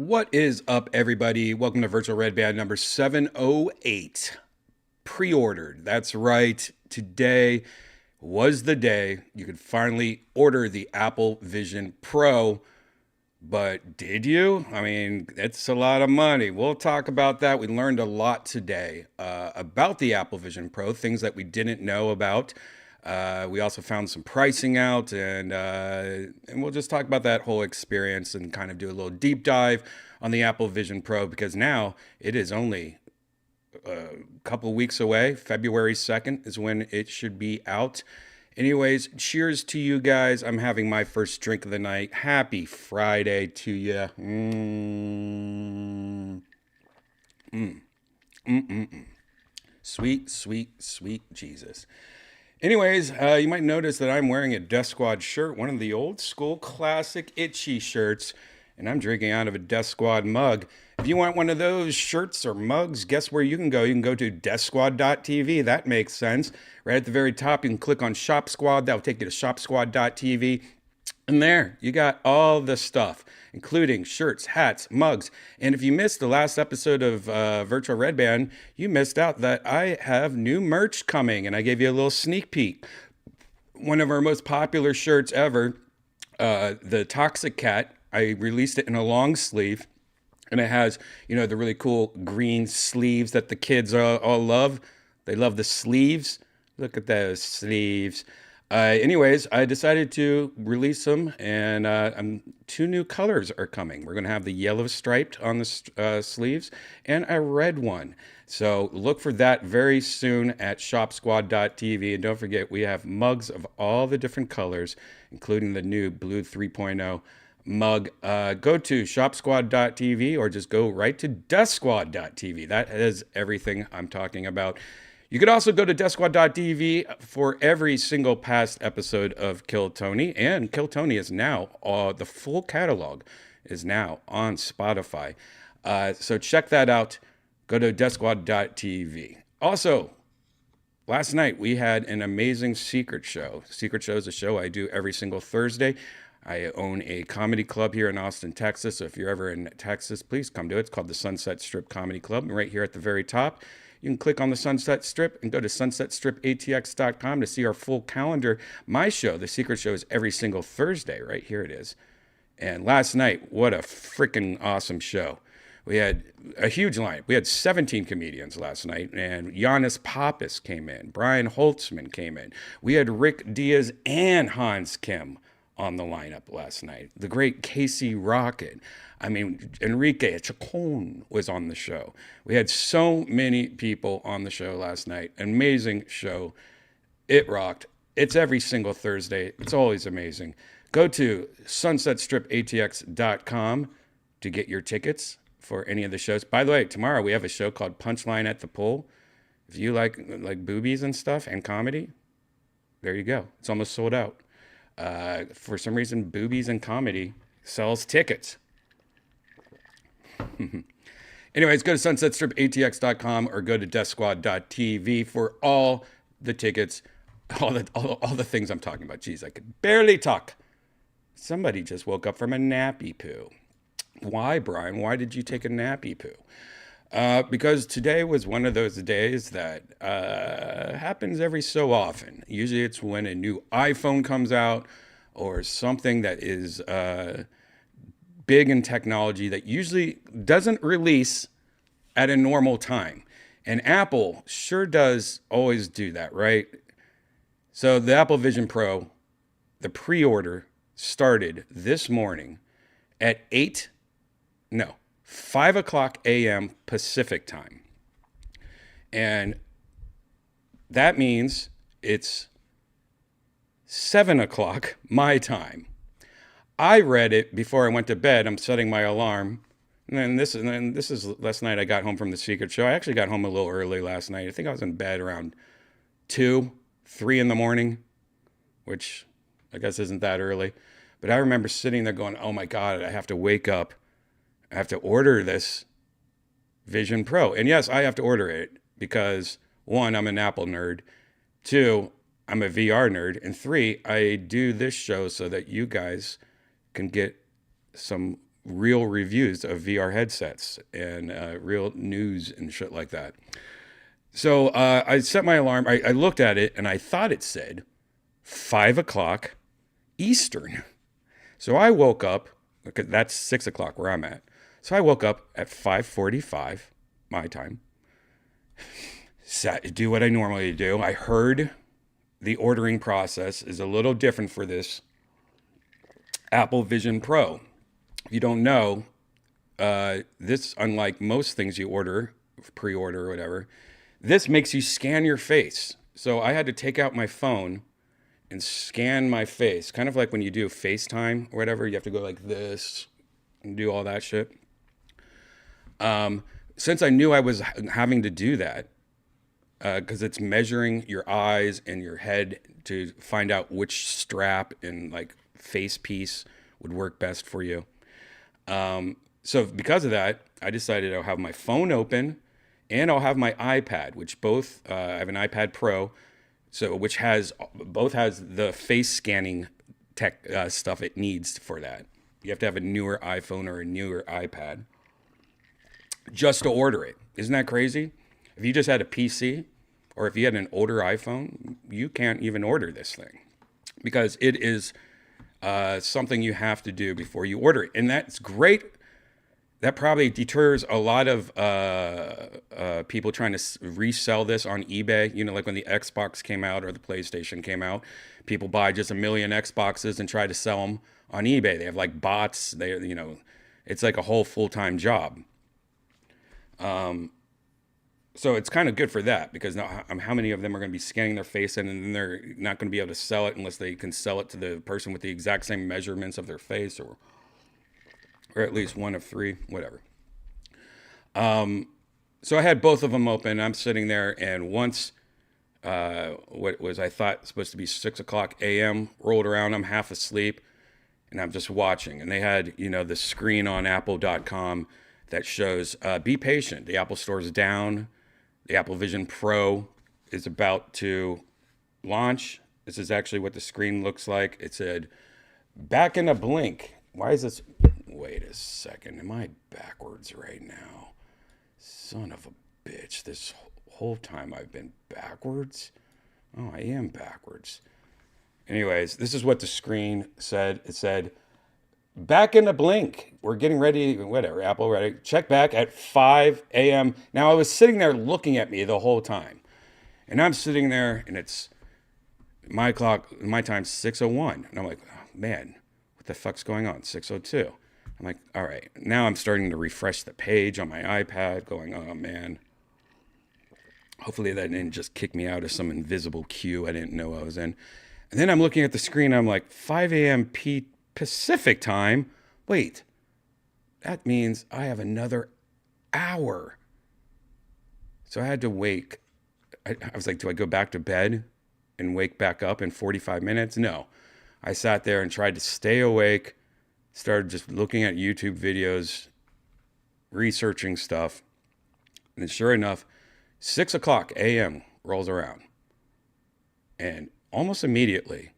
What is up, everybody? Welcome to Virtual Redban number 708. Pre-ordered. That's right. Today was the day you could finally order the Apple Vision Pro. But did you? I mean, it's a lot of money. We'll talk about that. We learned a lot today about the Apple Vision Pro, things that we didn't know about. We also found some pricing out, and we'll just talk about that whole experience and kind of do a little deep dive on the Apple Vision Pro, because now it is only a couple weeks away. February 2nd is when it should be out. Anyways, cheers to you guys. I'm having my first drink of the night. Happy Friday to you. Sweet, sweet, sweet Jesus. Anyways, you might notice that I'm wearing a Death Squad shirt, one of the old school classic itchy shirts, and I'm drinking out of a Death Squad mug. If you want one of those shirts or mugs, guess where you can go? You can go to deathsquad.tv. That makes sense. Right at the very top, you can click on Shop Squad. That'll take you to shopsquad.tv. And there, you got all the stuff, including shirts, hats, mugs. And if you missed the last episode of Virtual Redban, you missed out that I have new merch coming, and I gave you a little sneak peek. One of our most popular shirts ever, the Toxic Cat, I released it in a long sleeve, and it has, the really cool green sleeves that the kids all love. They love the sleeves. Look at those sleeves. Anyways, I decided to release them, and two new colors are coming. We're going to have the yellow striped on the sleeves and a red one. So look for that very soon at shopsquad.tv. And don't forget, we have mugs of all the different colors, including the new Blue 3.0 mug. Go to shopsquad.tv or just go right to deathsquad.tv. That is everything I'm talking about. You could also go to deathsquad.tv for every single past episode of Kill Tony. And Kill Tony is now, the full catalog is now on Spotify. So check that out. Go to deathsquad.tv. Also, last night we had an amazing Secret Show. Secret Show is a show I do every single Thursday. I own a comedy club here in Austin, Texas. So if you're ever in Texas, please come to it. It's called the Sunset Strip Comedy Club. And right here at the very top, you can click on the Sunset Strip and go to sunsetstripatx.com to see our full calendar. My show, The Secret Show, is every single Thursday. Right here it is. And last night, what a freaking awesome show. We had a huge lineup. We had 17 comedians last night, and Giannis Pappas came in. Brian Holtzman came in. We had Rick Diaz and Hans Kim on the lineup last night. The great Casey Rocket. I mean, Enrique Chacon was on the show. We had so many people on the show last night. Amazing show. It rocked. It's every single Thursday. It's always amazing. Go to sunsetstripatx.com to get your tickets for any of the shows. By the way, tomorrow we have a show called Punchline at the Pool. If you like boobies and stuff and comedy, there you go. It's almost sold out. For some reason, boobies and comedy sells tickets. Anyways, go to sunsetstripatx.com or go to deathsquad.tv for all the tickets, all the things I'm talking about. Jeez, I could barely talk. Somebody just woke up from a nappy poo. Why, Brian? Why did you take a nappy poo? Because today was one of those days that happens every so often. Usually it's when a new iPhone comes out or something that is big in technology that usually doesn't release at a normal time. And Apple sure does always do that, right? So the Apple Vision Pro, the pre-order started this morning at 5 o'clock a.m. Pacific time. And that means it's 7 o'clock my time. I read it before I went to bed. I'm setting my alarm. And then this is last night I got home from the Secret Show. I actually got home a little early last night. I think I was in bed around 2, 3 in the morning, which I guess isn't that early. But I remember sitting there going, oh my God, I have to wake up. I have to order this Vision Pro. And yes, I have to order it because 1, I'm an Apple nerd. 2, I'm a VR nerd. And 3, I do this show so that you guys can get some real reviews of VR headsets and real news and shit like that. So I set my alarm. I looked at it and I thought it said 5 o'clock Eastern. So I woke up, because that's 6 o'clock where I'm at. So I woke up at 5:45 my time. Do what I normally do. I heard the ordering process is a little different for this Apple Vision Pro. If you don't know, this, unlike most things you order, pre-order or whatever, this makes you scan your face. So I had to take out my phone and scan my face. Kind of like when you do FaceTime or whatever, you have to go like this and do all that shit. Since I knew I was having to do that, because it's measuring your eyes and your head to find out which strap and like face piece would work best for you. So because of that, I decided I'll have my phone open and I'll have my iPad, which both, I have an iPad Pro, so which has the face scanning tech stuff it needs for that. You have to have a newer iPhone or a newer iPad just to order it. Isn't that crazy? If you just had a PC or if you had an older iPhone, you can't even order this thing because it is something you have to do before you order it. And that's great. That probably deters a lot of people trying to resell this on eBay. You know, like when the Xbox came out or the PlayStation came out, people buy just a million Xboxes and try to sell them on eBay. They have like bots. It's like a whole full-time job. So it's kind of good for that because now how many of them are going to be scanning their face and then they're not going to be able to sell it unless they can sell it to the person with the exact same measurements of their face or at least one of three, whatever. So I had both of them open. I'm sitting there, and once what was I thought supposed to be 6 o'clock a.m. rolled around, I'm half asleep, and I'm just watching. And they had, the screen on Apple.com that shows, be patient. The Apple Store is down. The Apple Vision Pro is about to launch. This is actually what the screen looks like. It said, back in a blink. Why is this? Wait a second. Am I backwards right now? Son of a bitch. This whole time I've been backwards? Oh, I am backwards. Anyways, this is what the screen said. It said, back in a blink. We're getting ready. Whatever. Apple ready. Check back at 5 a.m. Now, I was sitting there looking at me the whole time. And I'm sitting there, and it's my clock, my time's 6:01. And I'm like, oh, man, what the fuck's going on? 6:02. I'm like, all right. Now I'm starting to refresh the page on my iPad, going, oh, man. Hopefully that didn't just kick me out of some invisible queue I didn't know I was in. And then I'm looking at the screen. I'm like, 5 a.m. Pacific time. Wait, that means I have another hour. So I had to wake. I was like, do I go back to bed and wake back up in 45 minutes? No. I sat there and tried to stay awake. Started just looking at YouTube videos, researching stuff. And then sure enough, 6 o'clock a.m. rolls around. And almost immediately,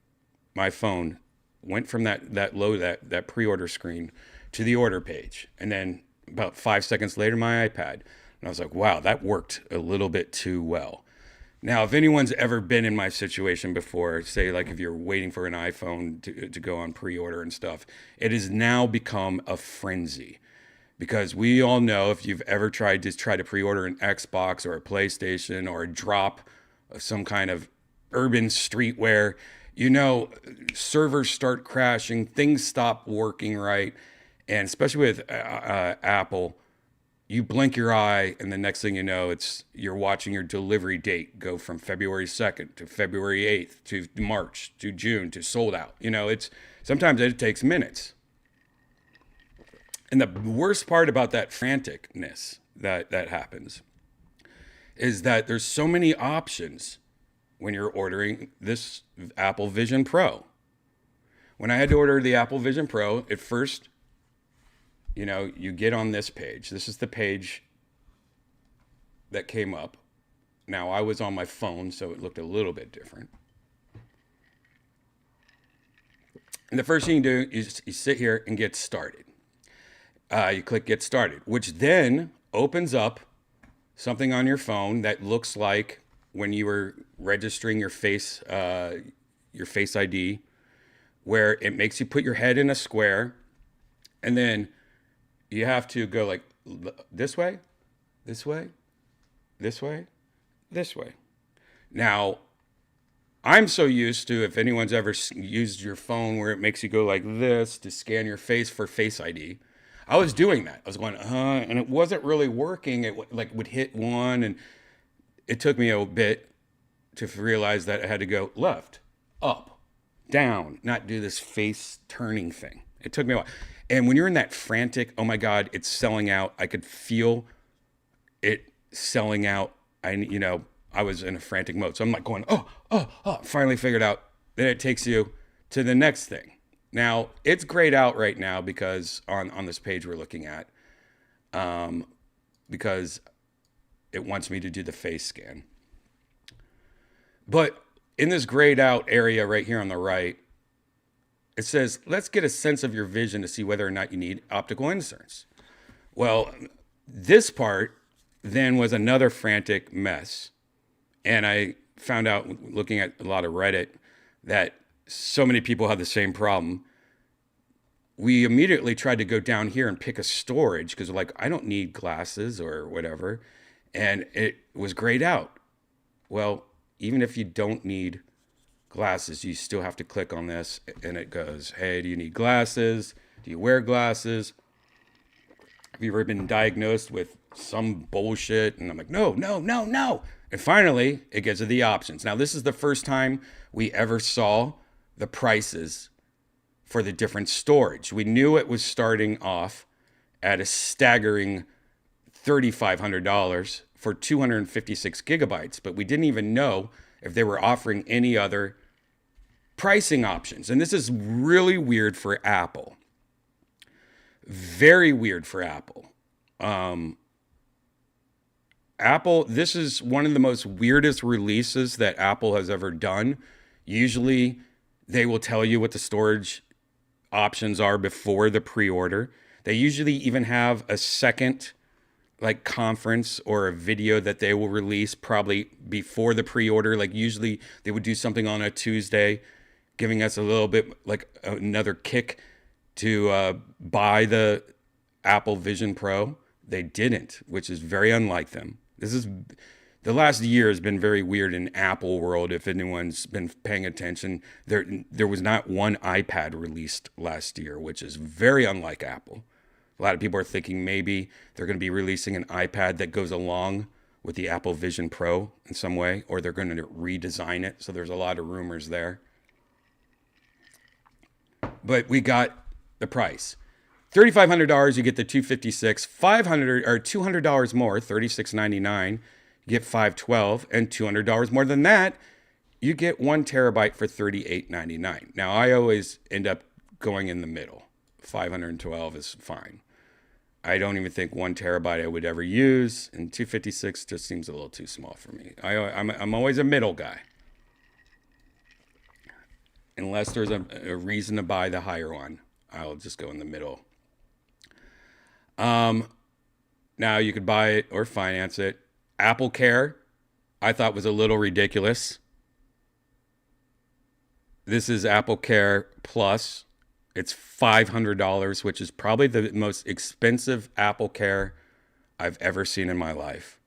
my phone went from that pre-order screen to the order page. And then about 5 seconds later, my iPad. And I was like, wow, that worked a little bit too well. Now, if anyone's ever been in my situation before, say like if you're waiting for an iPhone to go on pre-order and stuff, it has now become a frenzy. Because we all know if you've ever tried to pre-order an Xbox or a PlayStation or a drop of some kind of urban streetwear, servers start crashing, things stop working right. And especially with Apple, you blink your eye and the next thing you know, you're watching your delivery date go from February 2nd to February 8th to March to June to sold out. Sometimes it takes minutes. And the worst part about that franticness that happens is that there's so many options when you're ordering this Apple Vision Pro. When I had to order the Apple Vision Pro, at first, you get on this page. This is the page that came up. Now, I was on my phone, so it looked a little bit different. And the first thing you do is you sit here and get started. You click get started, which then opens up something on your phone that looks like when you were registering your face ID, where it makes you put your head in a square, and then you have to go like this way, this way, this way, this way. Now, I'm so used to, if anyone's ever used your phone where it makes you go like this to scan your face for Face ID, I was doing that. I was going, and it wasn't really working. It like would hit one, and it took me a bit to realize that I had to go left, up, down, not do this face turning thing. It took me a while. And when you're in that frantic, oh my God, it's selling out. I could feel it selling out. I was in a frantic mode. So I'm like going, finally figured out. Then it takes you to the next thing. Now, it's grayed out right now because on this page we're looking at, because it wants me to do the face scan. But in this grayed out area right here on the right, it says, let's get a sense of your vision to see whether or not you need optical inserts. Well, this part then was another frantic mess. And I found out, looking at a lot of Reddit, that so many people have the same problem. We immediately tried to go down here and pick a storage because like, I don't need glasses or whatever. And it was grayed out. Well, even if you don't need glasses, you still have to click on this and it goes, hey, do you need glasses? Do you wear glasses? Have you ever been diagnosed with some bullshit? And I'm like, no. And finally, it gives you the options. Now, this is the first time we ever saw the prices for the different storage. We knew it was starting off at a staggering $3,500 for 256 gigabytes, but we didn't even know if they were offering any other pricing options. And this is really weird for Apple. Very weird for Apple. Apple, this is one of the most weirdest releases that Apple has ever done. Usually they will tell you what the storage options are before the pre-order. They usually even have a second like conference or a video that they will release probably before the pre-order. Like usually they would do something on a Tuesday, giving us a little bit like another kick to buy the Apple Vision Pro. They didn't, which is very unlike them. The last year has been very weird in Apple world. If anyone's been paying attention, there was not one iPad released last year, which is very unlike Apple. A lot of people are thinking maybe they're going to be releasing an iPad that goes along with the Apple Vision Pro in some way, or they're going to redesign it. So there's a lot of rumors there. But we got the price. $3,500, you get the 256. $500 or $200 more, $36.99. You get 512, and $200 more than that, you get 1 terabyte for $38.99. Now I always end up going in the middle. 512 is fine. I don't even think 1 terabyte I would ever use, and 256 just seems a little too small for me. I'm always a middle guy, unless there's a reason to buy the higher one. I'll just go in the middle. Now you could buy it or finance it. Apple Care, I thought was a little ridiculous. This is Apple Care Plus. It's $500, which is probably the most expensive Apple Care I've ever seen in my life.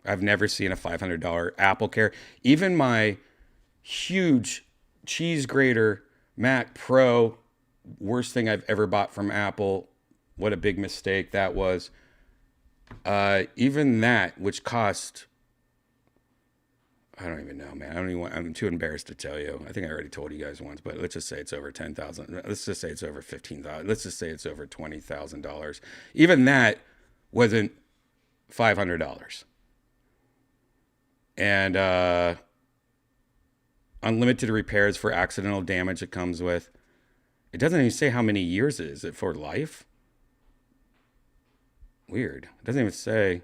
I've never seen a $500 Apple Care. Even my huge cheese grater Mac Pro, worst thing I've ever bought from Apple. What a big mistake that was. Even that, which cost, I don't even know, man. I'm too embarrassed to tell you. I think I already told you guys once, but let's just say it's over $10,000. Let's just say it's over $15,000. Let's just say it's over $20,000. Even that wasn't $500. And unlimited repairs for accidental damage it comes with. It doesn't even say how many years it is. Is it for life? Weird. It doesn't even say.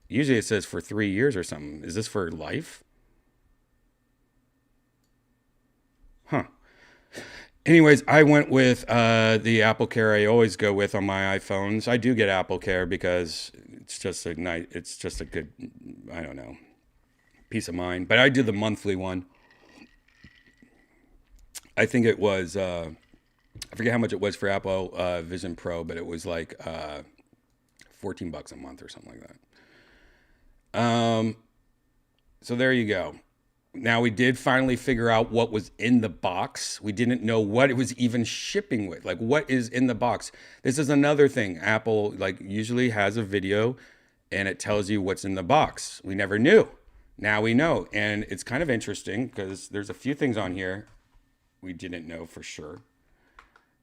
Usually it says for 3 years or something. Is this for life? Huh. Anyways, I went with the Apple Care I always go with on my iPhones. I do get Apple Care because it's just a nice, it's just a good, I don't know, peace of mind. But I do the monthly one. I think it was, I forget how much it was for Apple Vision Pro, but it was like $14 a month or something like that. So there you go. Now we did finally figure out what was in the box. We didn't know what it was even shipping with. Like, what is in the box? This is another thing. Apple like usually has a video and it tells you what's in the box. We never knew. Now we know. And it's kind of interesting because there's a few things on here we didn't know for sure,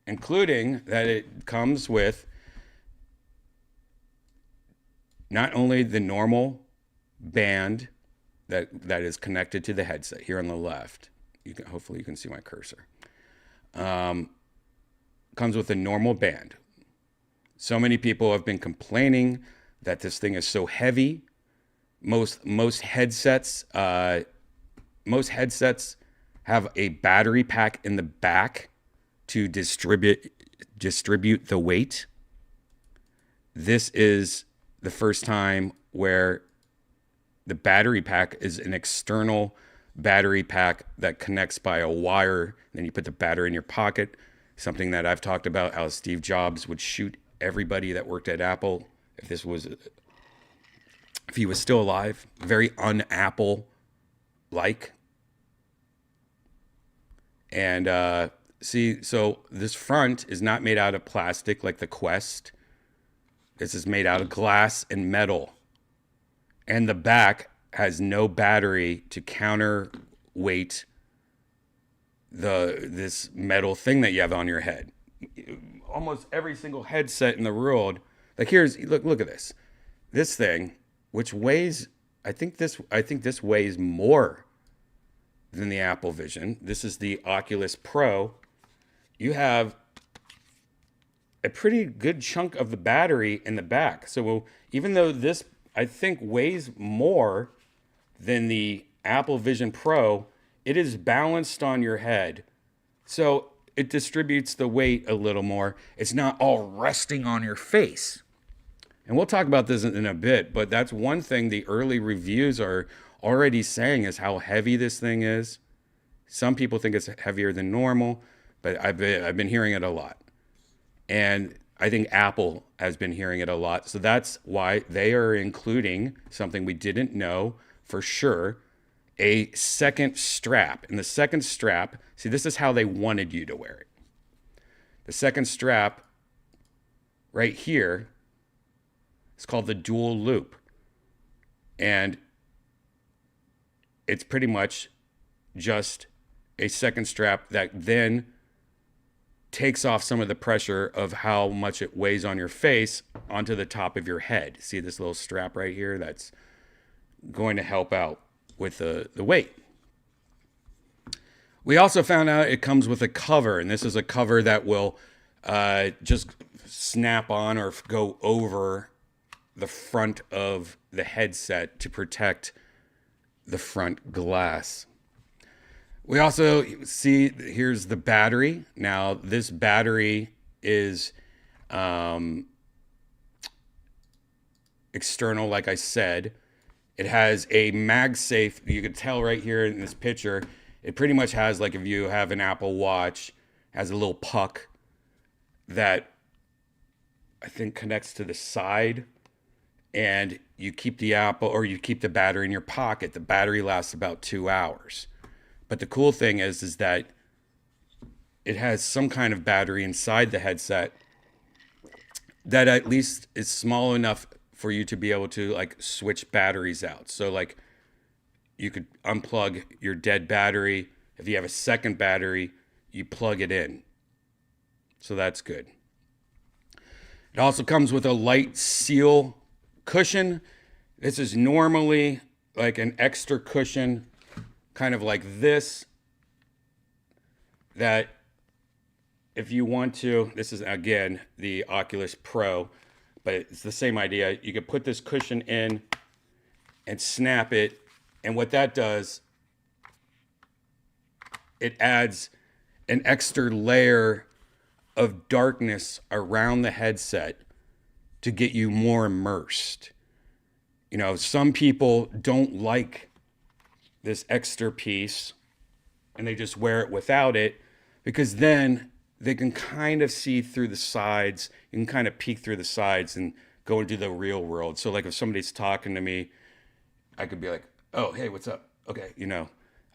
including that it comes with not only the normal band that is connected to the headset here on the left. Hopefully you can see my cursor. Comes with a normal band. So many people have been complaining that this thing is so heavy. Most headsets have a battery pack in the back to distribute the weight. This is the first time where the battery pack is an external battery pack that connects by a wire. Then you put the battery in your pocket. Something that I've talked about, how Steve Jobs would shoot everybody that worked at Apple if he was still alive. Very un-Apple like. And see, so this front is not made out of plastic like the Quest. This is made out of glass and metal. And the back has no battery to counterweight this metal thing that you have on your head. Almost every single headset in the world, like look at this. This thing, which weighs, I think this weighs more than the Apple Vision. This is the Oculus Pro. You have a pretty good chunk of the battery in the back. So even though this, I think, weighs more than the Apple Vision Pro, it is balanced on your head. So it distributes the weight a little more. It's not all resting on your face. And we'll talk about this in a bit, but that's one thing the early reviews are already saying is how heavy this thing is. Some people think it's heavier than normal, but I've been hearing it a lot. And I think Apple has been hearing it a lot. So that's why they are including something we didn't know for sure, a second strap. And the second strap, see, this is how they wanted you to wear it. The second strap right here is called the dual loop. And it's pretty much just a second strap that then takes off some of the pressure of how much it weighs on your face onto the top of your head. See this little strap right here? That's going to help out with the weight. We also found out it comes with a cover, and this is a cover that will just snap on or go over the front of the headset to protect the front glass. We also see here's the battery. Now this battery is external, like I said. It has a MagSafe. You can tell right here in this picture, it pretty much has, like if you have an Apple Watch, has a little puck that I think connects to the side, and you keep the battery in your pocket. The battery lasts about 2 hours. But the cool thing is that it has some kind of battery inside the headset that at least is small enough for you to be able to like switch batteries out. So like you could unplug your dead battery. If you have a second battery, you plug it in. So that's good. It also comes with a light seal cushion. This is normally like an extra cushion, kind of like this, that if you want to, this is again the Oculus Pro, but it's the same idea. You could put this cushion in and snap it, and what that does, it adds an extra layer of darkness around the headset to get you more immersed. You know, some people don't like this extra piece and they just wear it without it, because then they can kind of see through the sides. You can kind of peek through the sides and go into the real world. So like if somebody's talking to me, I could be like, oh, hey, what's up? Okay, you know,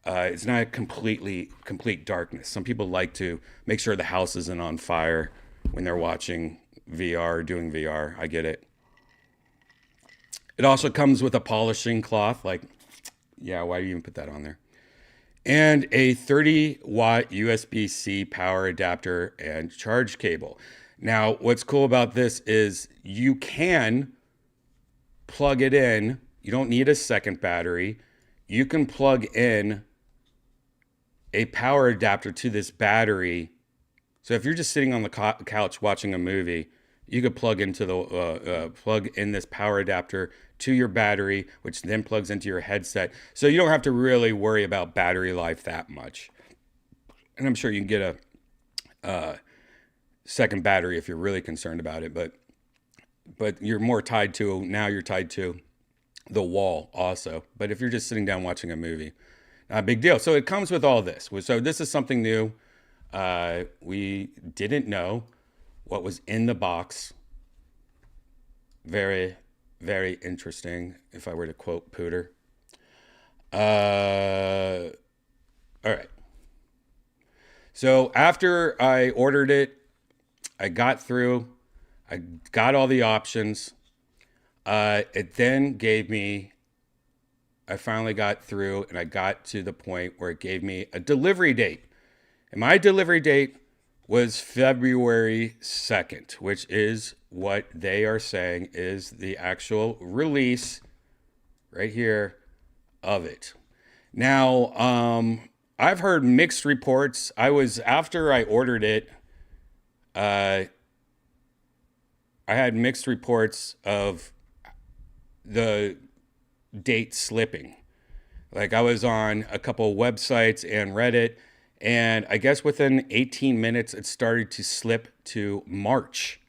it's not complete darkness. Some people like to make sure the house isn't on fire when they're watching VR, doing VR. I get it. It also comes with a polishing cloth. Like, yeah, why do you even put that on there? And a 30-watt USB-C power adapter and charge cable. Now, what's cool about this is you can plug it in. You don't need a second battery. You can plug in a power adapter to this battery. So if you're just sitting on the couch watching a movie, you could plug into the plug in this power adapter to your battery, which then plugs into your headset. So you don't have to really worry about battery life that much. And I'm sure you can get a second battery if you're really concerned about it, but you're more tied to, now you're tied to the wall also. But if you're just sitting down watching a movie, not a big deal. So it comes with all this. So this is something new. We didn't know what was in the box. Very, very interesting, if I were to quote Pooter. All right. So after I ordered it, I got through, I got all the options. It then gave me, I finally got through and I got to the point where it gave me a delivery date. And my delivery date was February 2nd, which is what they are saying is the actual release right here of it. Now, I've heard mixed reports. After I ordered it, I had mixed reports of the date slipping. Like I was on a couple of websites and Reddit, and I guess within 18 minutes, it started to slip to March.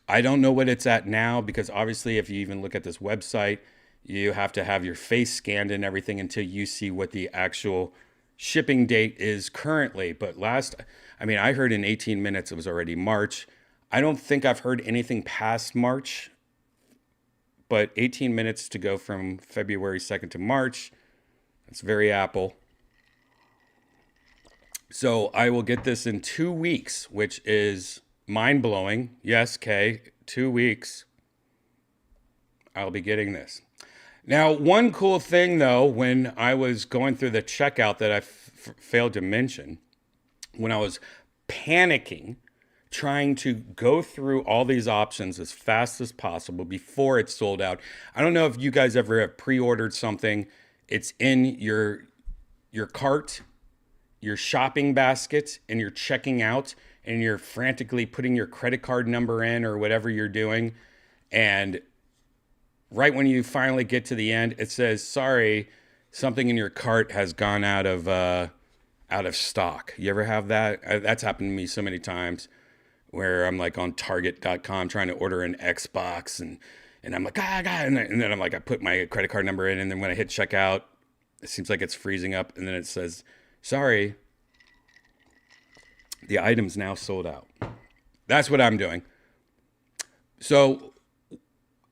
I don't know what it's at now, because obviously if you even look at this website, you have to have your face scanned and everything until you see what the actual shipping date is currently. But I heard in 18 minutes it was already March. I don't think I've heard anything past March, but 18 minutes to go from February 2nd to March, that's very Apple. So I will get this in 2 weeks, which is mind-blowing. Yes, Kay, 2 weeks. I'll be getting this. Now, one cool thing, though, when I was going through the checkout that I failed to mention, when I was panicking, trying to go through all these options as fast as possible before it's sold out. I don't know if you guys ever have pre-ordered something. It's in your cart, your shopping basket, and you're checking out and you're frantically putting your credit card number in or whatever you're doing. And right when you finally get to the end, it says, sorry, something in your cart has gone out of stock. You ever have that? That's happened to me so many times, where I'm like on Target.com trying to order an Xbox and I'm like, and then I'm like, I put my credit card number in, and then when I hit checkout, it seems like it's freezing up, and then it says, sorry, the item's now sold out. That's what I'm doing. So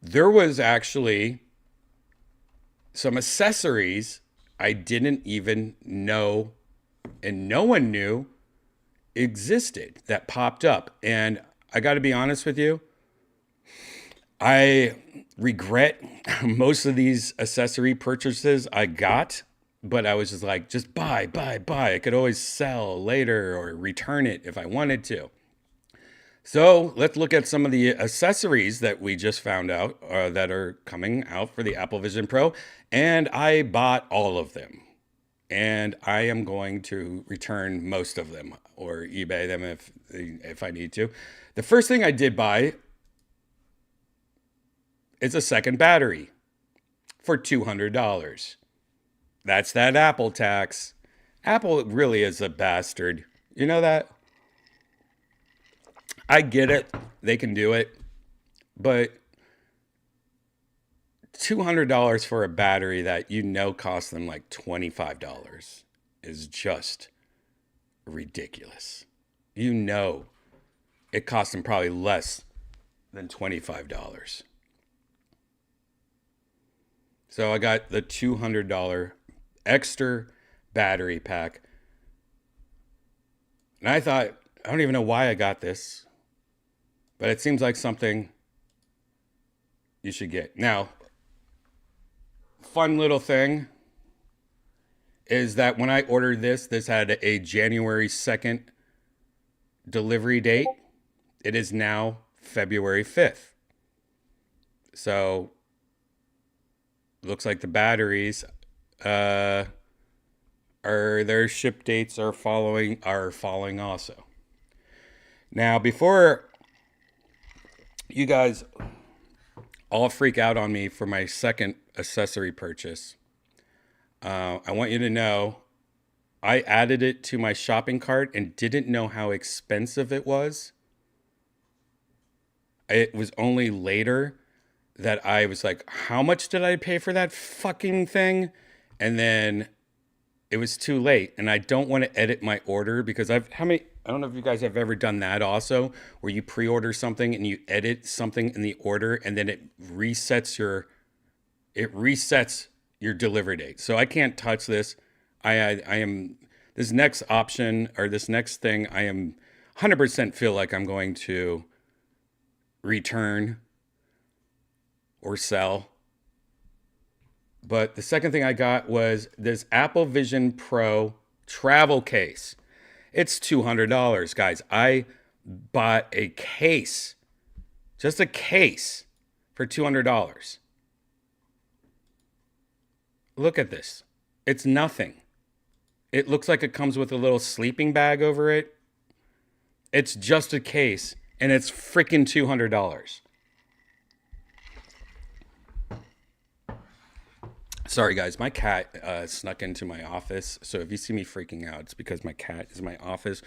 there was actually some accessories I didn't even know, and no one knew existed, that popped up. And I got to be honest with you, I regret most of these accessory purchases I got, but I was just like, just buy. I could always sell later or return it if I wanted to. So let's look at some of the accessories that we just found out that are coming out for the Apple Vision Pro. And I bought all of them. And I am going to return most of them or eBay them if I need to. The first thing I did buy is a second battery for $200. That's that Apple tax. Apple really is a bastard. You know that? I get it. They can do it. But $200 for a battery that you know costs them like $25 is just ridiculous. You know it cost them probably less than $25. So I got the $200 extra battery pack. And I thought, I don't even know why I got this, but it seems like something you should get. Now, fun little thing is that when I ordered this had a January 2nd delivery date. It is now February 5th. So, looks like the batteries, their ship dates are falling also. Now, before you guys all freak out on me for my second accessory purchase, I want you to know I added it to my shopping cart and didn't know how expensive it was. It was only later that I was like, how much did I pay for that fucking thing? And then it was too late. And I don't want to edit my order because I don't know if you guys have ever done that also, where you pre-order something and you edit something in the order and then it resets your delivery date. So I can't touch this. I am, this next option or this next thing, I am 100% feel like I'm going to return or sell. But the second thing I got was this Apple Vision Pro travel case. It's $200, guys. I bought a case, just a case, for $200. Look at this. It's nothing. It looks like it comes with a little sleeping bag over it. It's just a case, and it's freaking $200. Sorry, guys. My cat snuck into my office. So if you see me freaking out, it's because my cat is in my office.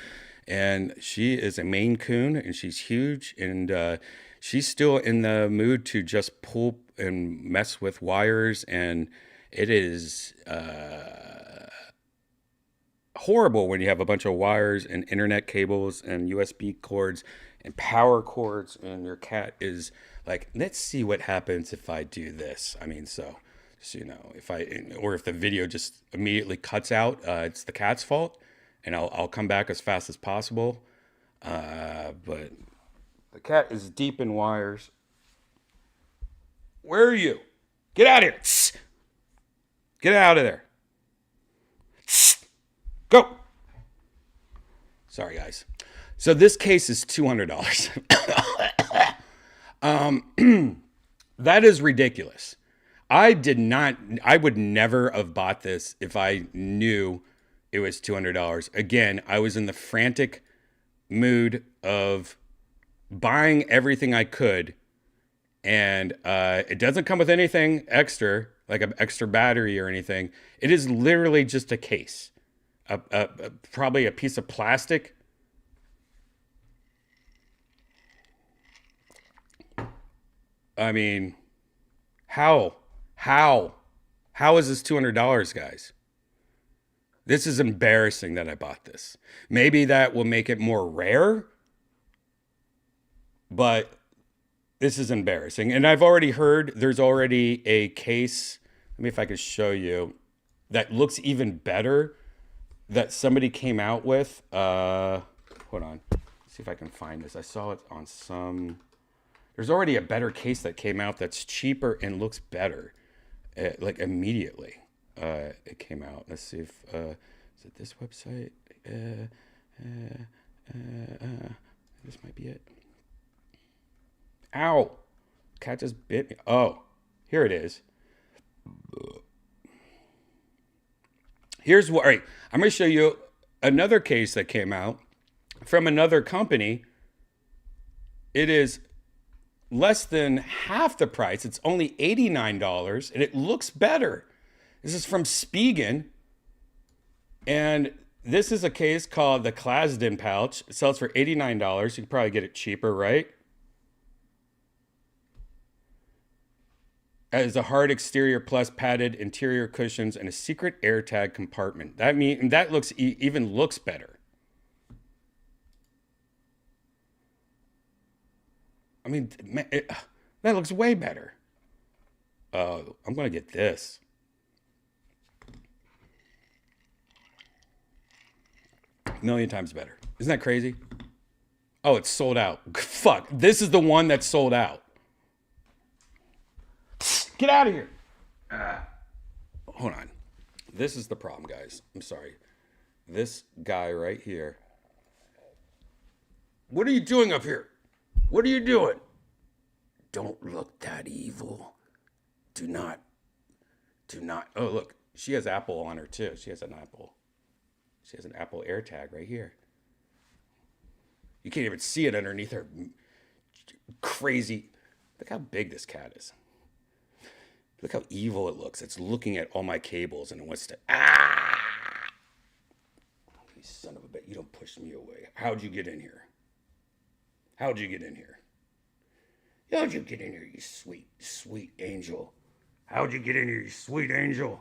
And she is a Maine Coon, and she's huge. And she's still in the mood to just pull and mess with wires. And it is horrible when you have a bunch of wires and internet cables and USB cords and power cords. And your cat is like, let's see what happens if I do this. I mean, so you know, if the video just immediately cuts out, it's the cat's fault, and I'll come back as fast as possible. But the cat is deep in wires. Where are you? Get out of here! Get out of there! Go! Sorry, guys. So this case is $200. That is ridiculous. I would never have bought this if I knew it was $200. Again, I was in the frantic mood of buying everything I could. And it doesn't come with anything extra, like an extra battery or anything. It is literally just a case, probably a piece of plastic. I mean, how is this $200, guys? This is embarrassing that I bought this. Maybe that will make it more rare, but this is embarrassing. And I've already heard there's already a case, let me if I could show you, that looks even better that somebody came out with. Hold on, let's see if I can find this. I saw it on some, there's already a better case that came out that's cheaper and looks better. Like immediately it came out. Let's see if is it this website? This might be it. Ow, cat just bit me. Oh, here it is. Here's what, all right, I'm going to show you another case that came out from another company. It is less than half the price. It's only $89, and it looks better. This is from Spigen, and This is a case called the Clasden pouch. It sells for $89. You can probably get it cheaper, right? It has a hard exterior plus padded interior cushions and a secret AirTag compartment. That looks even looks better. I mean, that looks way better. I'm gonna get this. A million times better. Isn't that crazy? Oh, it's sold out. Fuck. This is the one that's sold out. Get out of here. Hold on. This is the problem, guys. I'm sorry. This guy right here. What are you doing up here? What are you doing? Don't look that evil. Do not. Oh, look. She has Apple on her, too. She has an Apple AirTag right here. You can't even see it underneath her crazy. Look how big this cat is. Look how evil it looks. It's looking at all my cables and it wants to. You son of a bitch. You don't push me away. How'd you get in here? How'd you get in here, you sweet, sweet angel? How'd you get in here, you sweet angel?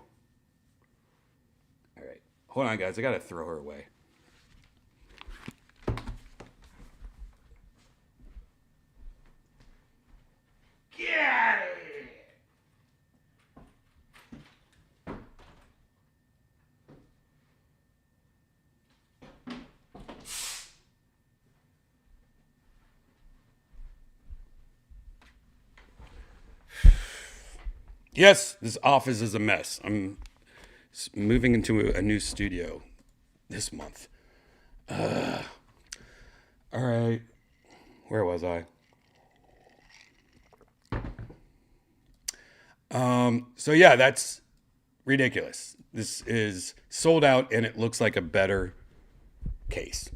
All right. Hold on, guys. I got to throw her away. Get out of here. Yes, this office is a mess. I'm moving into a new studio this month. All right. Where was I? So yeah, that's ridiculous. This is sold out and it looks like a better case.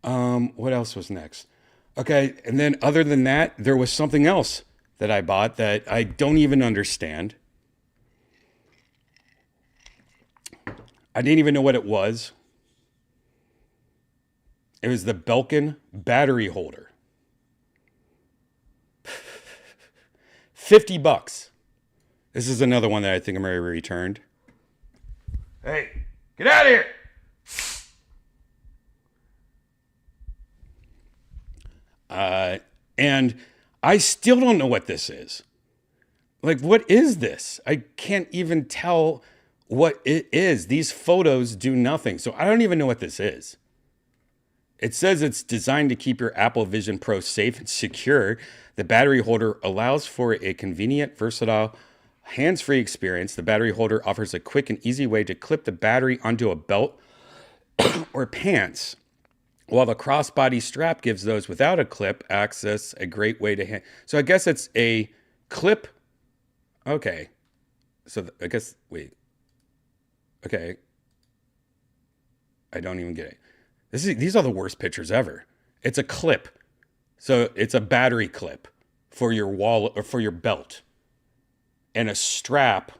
What else was next? Okay, and then other than that, there was something else that I bought that I don't even understand. I didn't even know what it was. It was the Belkin battery holder. $50. This is another one that I think I'm already returned. Hey, get out of here! And I still don't know what this is. Like, what is this? I can't even tell what it is. These photos do nothing. So I don't even know what this is. It says it's designed to keep your Apple Vision Pro safe and secure. The battery holder allows for a convenient, versatile, hands-free experience. The battery holder offers a quick and easy way to clip the battery onto a belt or pants, while the crossbody strap gives those without a clip access a great way to So I guess it's a clip. Okay. So I guess, wait. Okay. I don't even get it. These are the worst pictures ever. It's a clip. So it's a battery clip for your wallet or for your belt. And a strap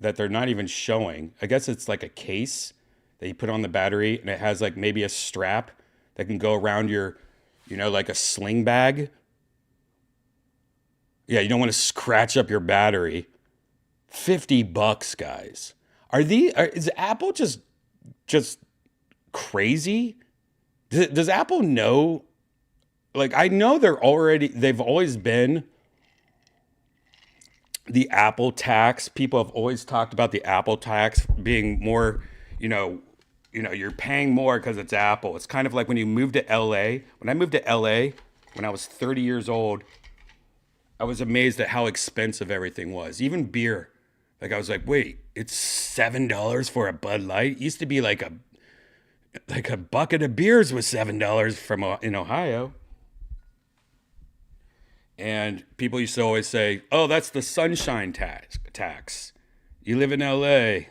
that they're not even showing. I guess it's like a case that you put on the battery and it has like maybe a strap that can go around your, like a sling bag. Yeah, you don't want to scratch up your battery. $50, guys. Is Apple just crazy? Does Apple know? Like, I know they've always been the Apple tax. People have always talked about the Apple tax being more, you're paying more because it's Apple. It's kind of like when you move to LA. When I moved to LA, when I was 30 years old, I was amazed at how expensive everything was. Even beer. Like, I was like, wait, it's $7 for a Bud Light? It used to be like a bucket of beers was $7 from in Ohio. And people used to always say, oh, that's the sunshine tax. You live in LA.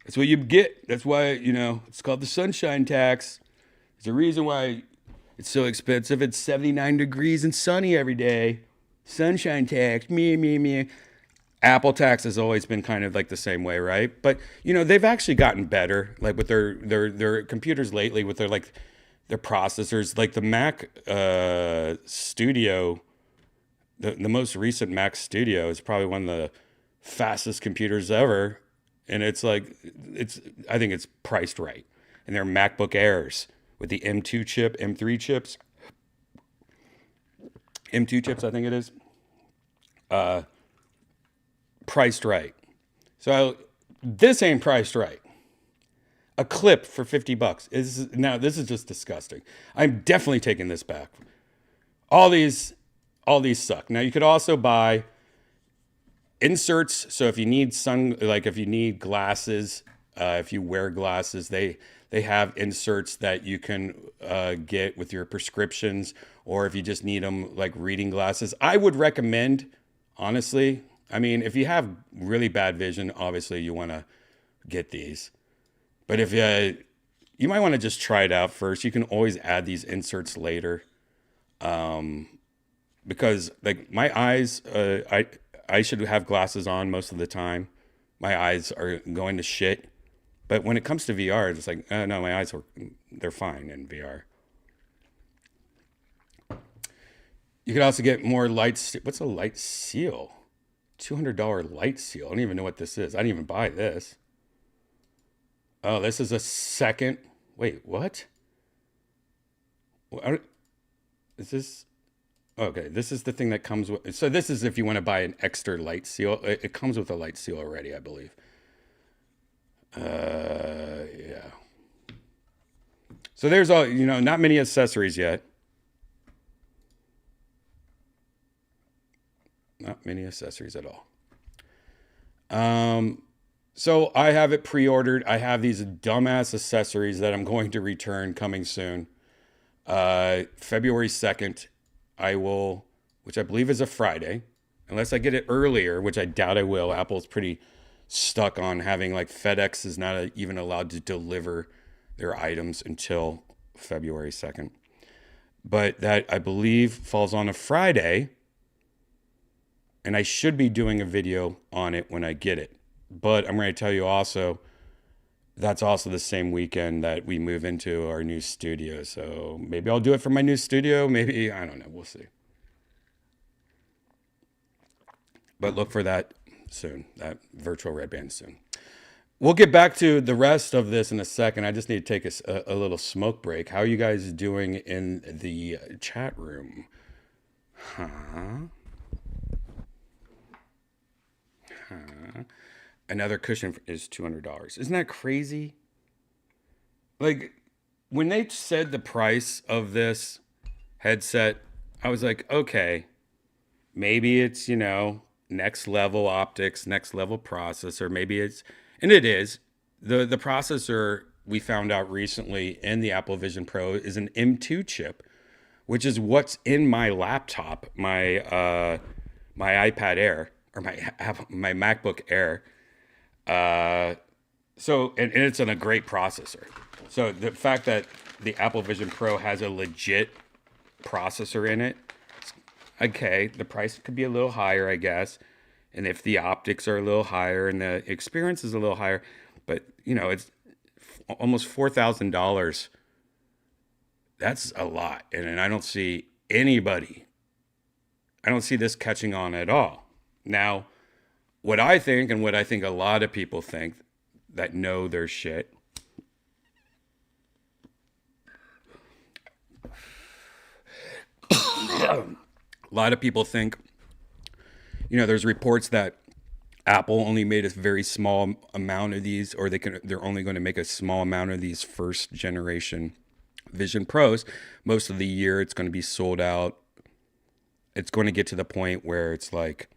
That's what you get. That's why, it's called the sunshine tax. There's a reason why it's so expensive. It's 79 degrees and sunny every day. Sunshine tax. Me. Apple tax has always been kind of like the same way, right? But they've actually gotten better, like with their computers lately, with their processors, like the Mac Studio. The most recent Mac Studio is probably one of the fastest computers ever, and I think it's priced right. And their MacBook Airs with the M2 chip, M3 chips, M2 chips, I think it is, priced right. So this ain't priced right. A clip for $50 this is just disgusting. I'm definitely taking this back. All these suck. Now you could also buy inserts. So if you need if you need glasses, if you wear glasses, they have inserts that you can get with your prescriptions, or if you just need them like reading glasses. I would recommend, honestly. I mean, if you have really bad vision, obviously you want to get these. But if you might want to just try it out first. You can always add these inserts later. Because like my eyes, I should have glasses on most of the time. My eyes are going to shit. But when it comes to VR, it's like, oh, no, my eyes they're fine in VR. You could also get more light. What's a light seal? $200 light seal. I don't even know what this is. I didn't even buy this. Oh, this is a second. Wait, what? Is this? Okay, this is the thing that comes with. So this is if you want to buy an extra light seal. It comes with a light seal already, I believe. Yeah. So there's all, not many accessories yet. Not many accessories at all. So I have it pre-ordered. I have these dumbass accessories that I'm going to return coming soon. February 2nd, I will, which I believe is a Friday, unless I get it earlier, which I doubt I will. Apple's pretty stuck on having like FedEx is not even allowed to deliver their items until February 2nd. But that I believe falls on a Friday, and I should be doing a video on it when I get it. But I'm going to tell you also, that's also the same weekend that we move into our new studio. So maybe I'll do it for my new studio. Maybe, I don't know. We'll see. But look for that soon, that virtual Redban soon. We'll get back to the rest of this in a second. I just need to take a little smoke break. How are you guys doing in the chat room? Another cushion is $200. Isn't that crazy? Like, when they said the price of this headset, I was like, okay, maybe it's, next level optics, next level processor. Maybe it's, and it is. The processor we found out recently in the Apple Vision Pro is an M2 chip, which is what's in my laptop, my iPad Air, or my MacBook Air. So it's on a great processor. So the fact that the Apple Vision Pro has a legit processor in it, okay, the price could be a little higher, I guess. And if the optics are a little higher and the experience is a little higher, but it's almost $4,000. That's a lot. And I don't see this catching on at all. Now, what I think, and what I think a lot of people think that know their shit, a lot of people think, there's reports that Apple only made a very small amount of these, or they're only going to make a small amount of these first generation Vision Pros. Most of the year it's going to be sold out. It's going to get to the point where it's like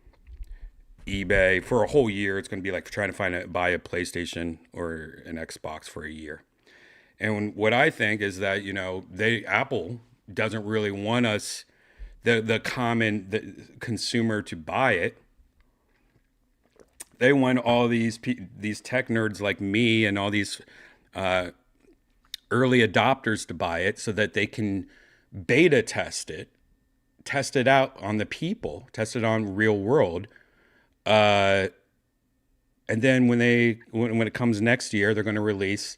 eBay for a whole year. It's going to be like trying to buy a PlayStation or an Xbox for a year. And what I think is that, Apple doesn't really want us, the consumer, to buy it. They want all these tech nerds like me and all these early adopters to buy it so that they can beta test it out on the people, test it on real world, Uh, and then when it comes next year, they're going to release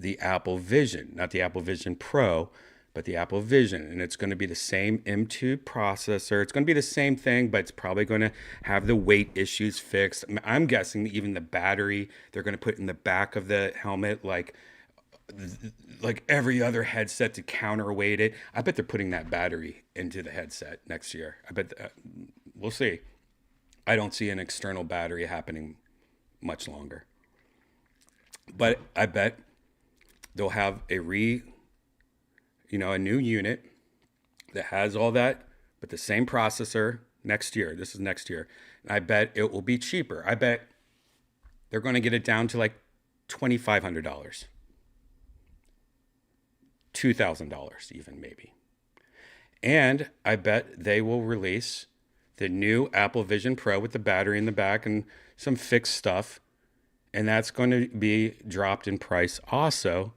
the Apple Vision, not the Apple Vision Pro, but the Apple Vision. And it's going to be the same M2 processor. It's going to be the same thing, but it's probably going to have the weight issues fixed. I'm guessing even the battery they're going to put in the back of the helmet, like every other headset to counterweight it. I bet they're putting that battery into the headset next year. I bet we'll see. I don't see an external battery happening much longer. But I bet they'll have a new unit that has all that, but the same processor next year. This is next year. And I bet it will be cheaper. I bet they're going to get it down to like $2,500. $2,000 even maybe. And I bet they will release the new Apple Vision Pro with the battery in the back and some fixed stuff. And that's going to be dropped in price also.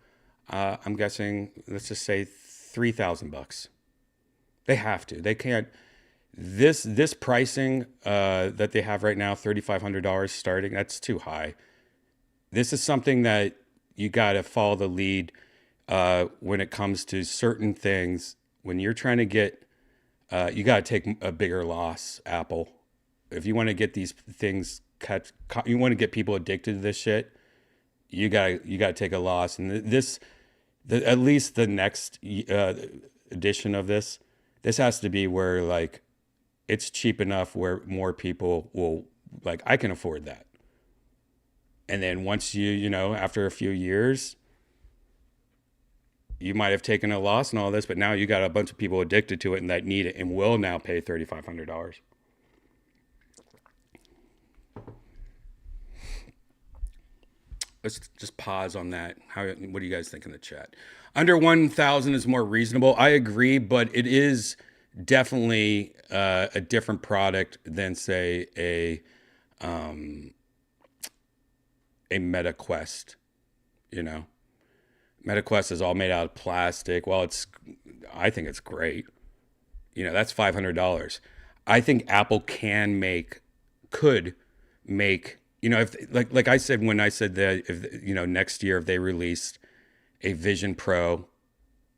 I'm guessing, let's just say $3,000. They have to. They can't. This pricing that they have right now, $3,500 starting, that's too high. This is something that you got to follow the lead when it comes to certain things. When you're trying to get, you got to take a bigger loss, Apple. If you want to get these things cut, you want to get people addicted to this shit, you got to take a loss. And at least the next edition of this has to be where like it's cheap enough where more people will like, I can afford that. And then once after a few years, you might have taken a loss and all this, but now you got a bunch of people addicted to it and that need it and will now pay $3,500. Let's just pause on that. What do you guys think in the chat? Under 1,000 is more reasonable. I agree, but it is definitely a different product than, say, a Meta Quest. Meta Quest is all made out of plastic. Well, I think it's great. That's $500. I think Apple could make. If like I said when I said that, if next year if they released a Vision Pro,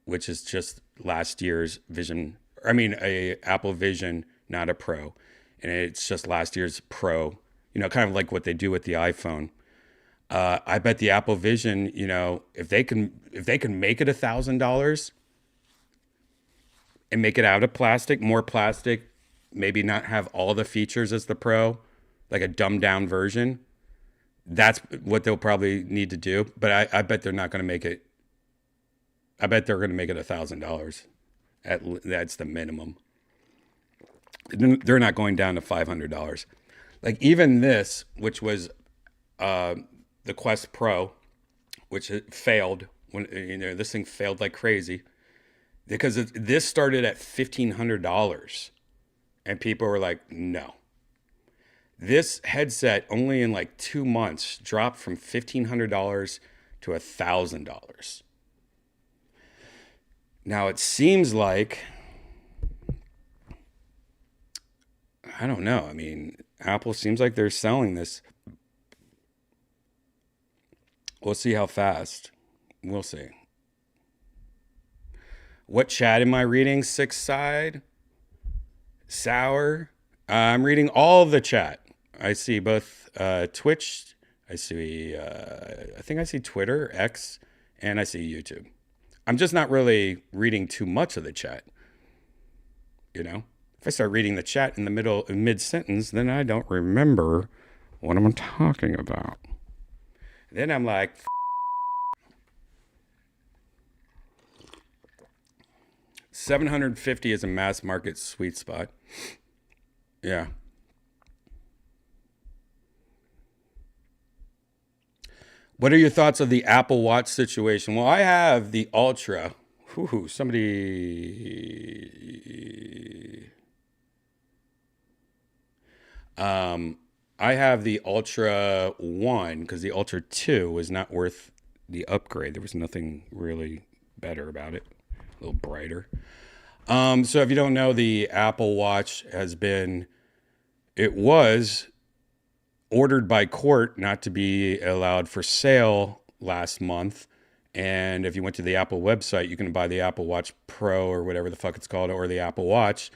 which is just last year's Vision, a Apple Vision, not a Pro, and it's just last year's Pro, kind of like what they do with the iPhone. I bet the Apple Vision, if they can make it $1,000 and make it out of plastic, more plastic, maybe not have all the features as the Pro, like a dumbed down version, that's what they'll probably need to do. But I bet they're not going to make it. I bet they're going to make it $1,000. That's the minimum. They're not going down to $500. Like even this, which was the Quest Pro, which failed when this thing failed like crazy because this started at $1,500 and people were like, no. This headset only in like 2 months dropped from $1,500 to $1,000. Now it seems like, I don't know. Apple seems like they're selling this. We'll see how fast. We'll see. What chat am I reading? Sixth Side? Sour? I'm reading all of the chat. I see both Twitch. I see, I think I see Twitter, X, and I see YouTube. I'm just not really reading too much of the chat. If I start reading the chat in the mid-sentence, then I don't remember what I'm talking about. Then I'm like, 750 is a mass market sweet spot. Yeah. What are your thoughts of the Apple Watch situation? Well, I have the Ultra. Somebody. I have the Ultra 1 because the Ultra 2 was not worth the upgrade. There was nothing really better about it. A little brighter. So if you don't know, the Apple Watch it was ordered by court not to be allowed for sale last month. And if you went to the Apple website, you can buy the Apple Watch Pro or whatever the fuck it's called, or the Apple Watch.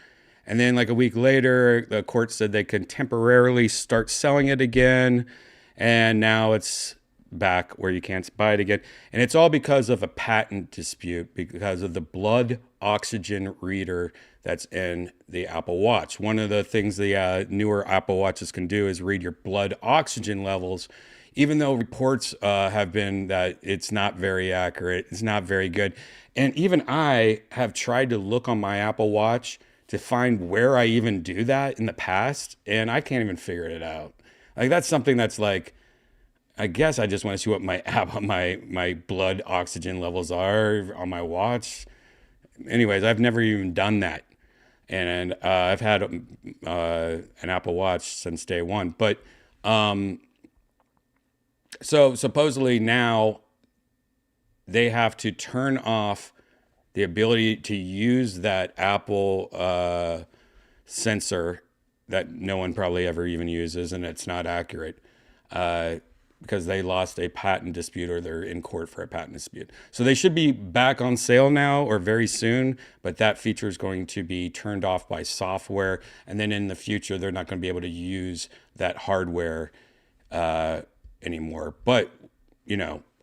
And then like a week later, the court said they could temporarily start selling it again. And now it's back where you can't buy it again. And it's all because of a patent dispute, because of the blood oxygen reader that's in the Apple Watch. One of the things the newer Apple Watches can do is read your blood oxygen levels, even though reports have been that it's not very accurate, it's not very good. And even I have tried to look on my Apple Watch to find where I even do that in the past, and I can't even figure it out. Like, that's something that's like, I guess I just want to see what my blood oxygen levels are on my watch. Anyways, I've never even done that. And I've had an Apple Watch since day one. But so supposedly now they have to turn off the ability to use that Apple sensor that no one probably ever even uses, and it's not accurate, because they lost a patent dispute, or they're in court for a patent dispute. So they should be back on sale now or very soon, but that feature is going to be turned off by software. And then in the future, they're not going to be able to use that hardware anymore. But,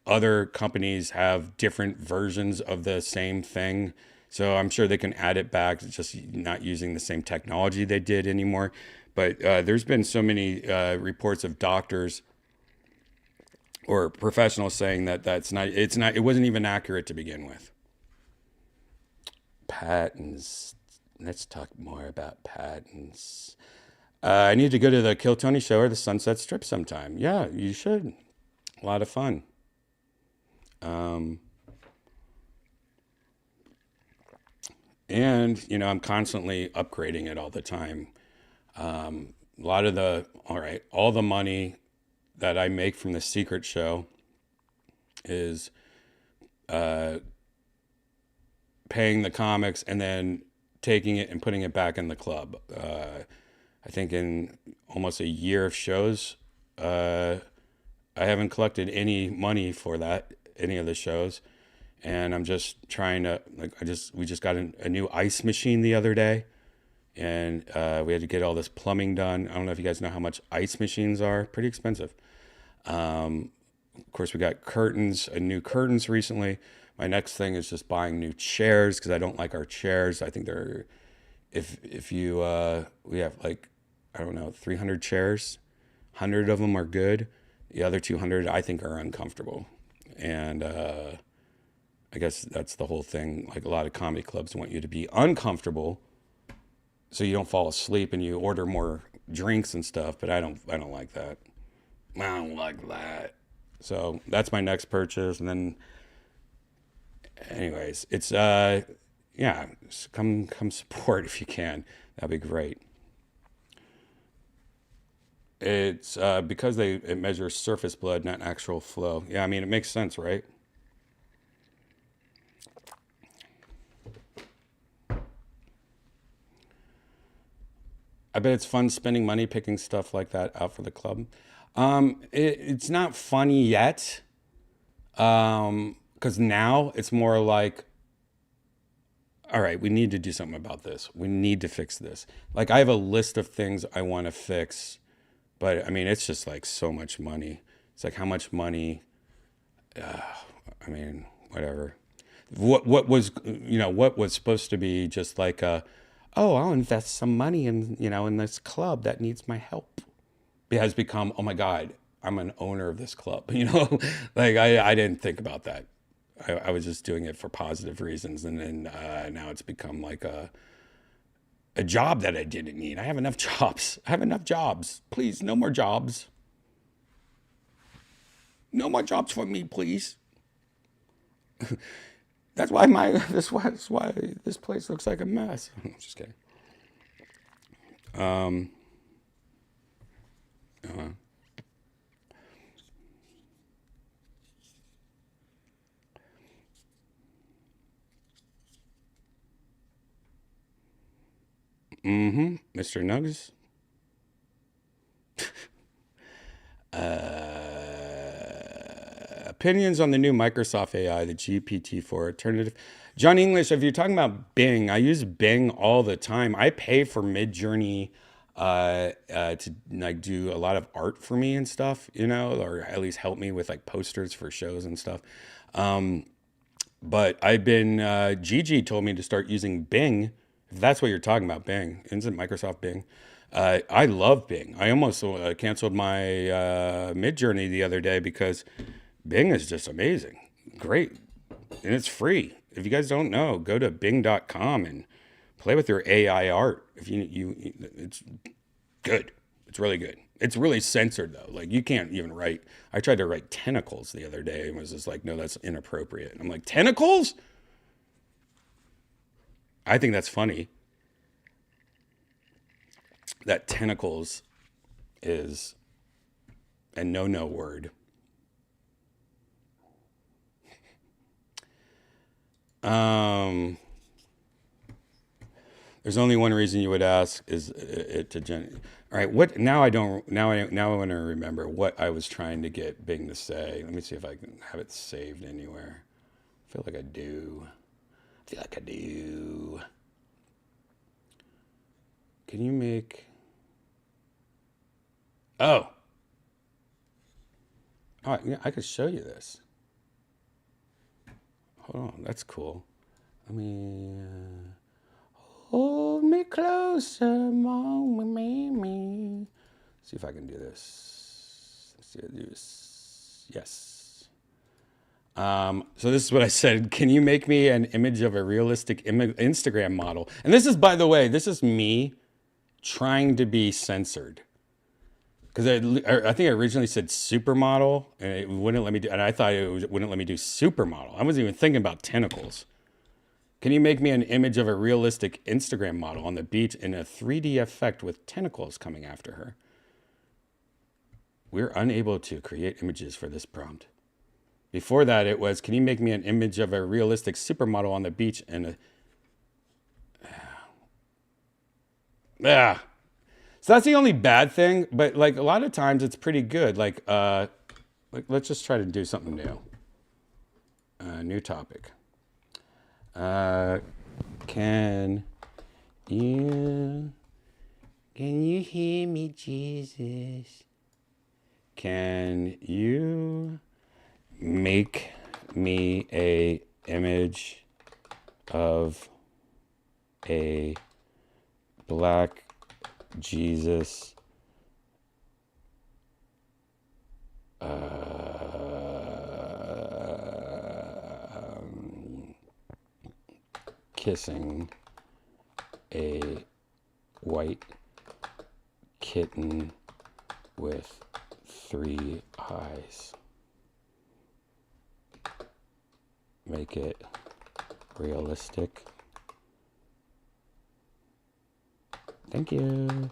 other companies have different versions of the same thing. So I'm sure they can add it back, just not using the same technology they did anymore. But there's been so many reports of doctors or professionals saying that it wasn't even accurate to begin with. Patents. Let's talk more about patents. I need to go to the Kill Tony show or the Sunset Strip sometime. Yeah, you should. A lot of fun. And, I'm constantly upgrading it all the time. All the money that I make from the secret show is paying the comics and then taking it and putting it back in the club. I think in almost a year of shows, I haven't collected any money for any of the shows. And I'm just trying to, we just got a new ice machine the other day. And we had to get all this plumbing done. I don't know if you guys know how much ice machines are. Pretty expensive. Of course, we got new curtains recently. My next thing is just buying new chairs, because I don't like our chairs. I think we have 300 chairs. 100 of them are good. The other 200 I think are uncomfortable. And I guess that's the whole thing. Like, a lot of comedy clubs want you to be uncomfortable so you don't fall asleep and you order more drinks and stuff. But I don't like that. I don't like that. So that's my next purchase. And then, anyways, it's come support if you can. That'd be great. It's because it measures surface blood, not actual flow. Yeah, I mean, it makes sense, right? I bet it's fun spending money picking stuff like that out for the club. It's not funny yet, because now it's more like, all right, we need to do something about this. We need to fix this. Like, I have a list of things I want to fix, but I mean, it's just like so much money. It's like, how much money? I mean, whatever. What was supposed to be just like I'll invest some money in this club that needs my help. It has become, oh my God, I'm an owner of this club. Like, I didn't think about that. I was just doing it for positive reasons. And then now it's become like a job that I didn't need. I have enough jobs. Please, no more jobs. No more jobs for me, please. That's why this place looks like a mess. I'm just kidding. Mr. Nugs. opinions on the new Microsoft AI, the GPT-4 alternative. John English, if you're talking about Bing, I use Bing all the time. I pay for Midjourney to like do a lot of art for me and stuff, you know, or at least help me with like posters for shows and stuff. But I've been, Gigi told me to start using Bing. If that's what you're talking about, Bing. Isn't Microsoft Bing? I love Bing. I almost canceled my Midjourney the other day because Bing is just amazing. Great. And it's free. If you guys don't know, go to bing.com and play with your AI art. If it's good. It's really good. It's really censored though. Like you can't even write. I tried to write tentacles the other day and was just like, no, that's inappropriate. And I'm like, tentacles? I think that's funny. That tentacles is a no word. There's only one reason you would ask is it to all right, what now I want to remember what I was trying to get Bing to say. Let me see if I can have it saved anywhere. I feel like I do. Can you make Oh, yeah, I could show you this. Hold on, that's cool. Let me hold me closer, mom, me. See if I can do this. Let's see if I do this. Yes. So this is what I said. Can you make me an image of a realistic Instagram model? And this is, by the way, this is me trying to be censored. Because I think I originally said supermodel, and it wouldn't let me do. And I thought wouldn't let me do supermodel. I wasn't even thinking about tentacles. Can you make me an image of a realistic Instagram model on the beach in a 3D effect with tentacles coming after her? We're unable to create images for this prompt. Before that, it was, can you make me an image of a realistic supermodel on the beach in a... So that's the only bad thing, but like a lot of times it's pretty good. Like let's just try to do something new. New topic. Can you hear me, Jesus? Can you make me a image of a black Jesus kissing a white kitten with 3 eyes. Make it realistic. Thank you.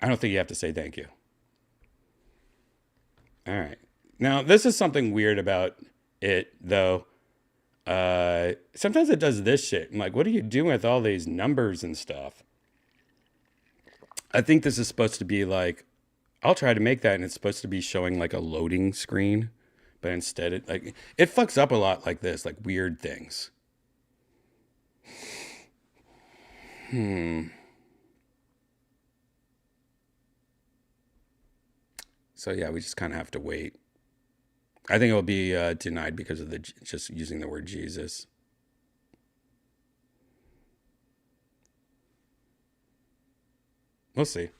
I don't think you have to say thank you. All right. Now, this is something weird about it, though. Sometimes it does this shit. I'm like, what are you doing with all these numbers and stuff? I think this is supposed to be like, I'll try to make that, and it's supposed to be showing like a loading screen. But instead, it fucks up a lot like this, like weird things. So yeah, we just kind of have to wait. I think it will be denied because of just using the word Jesus. We'll see.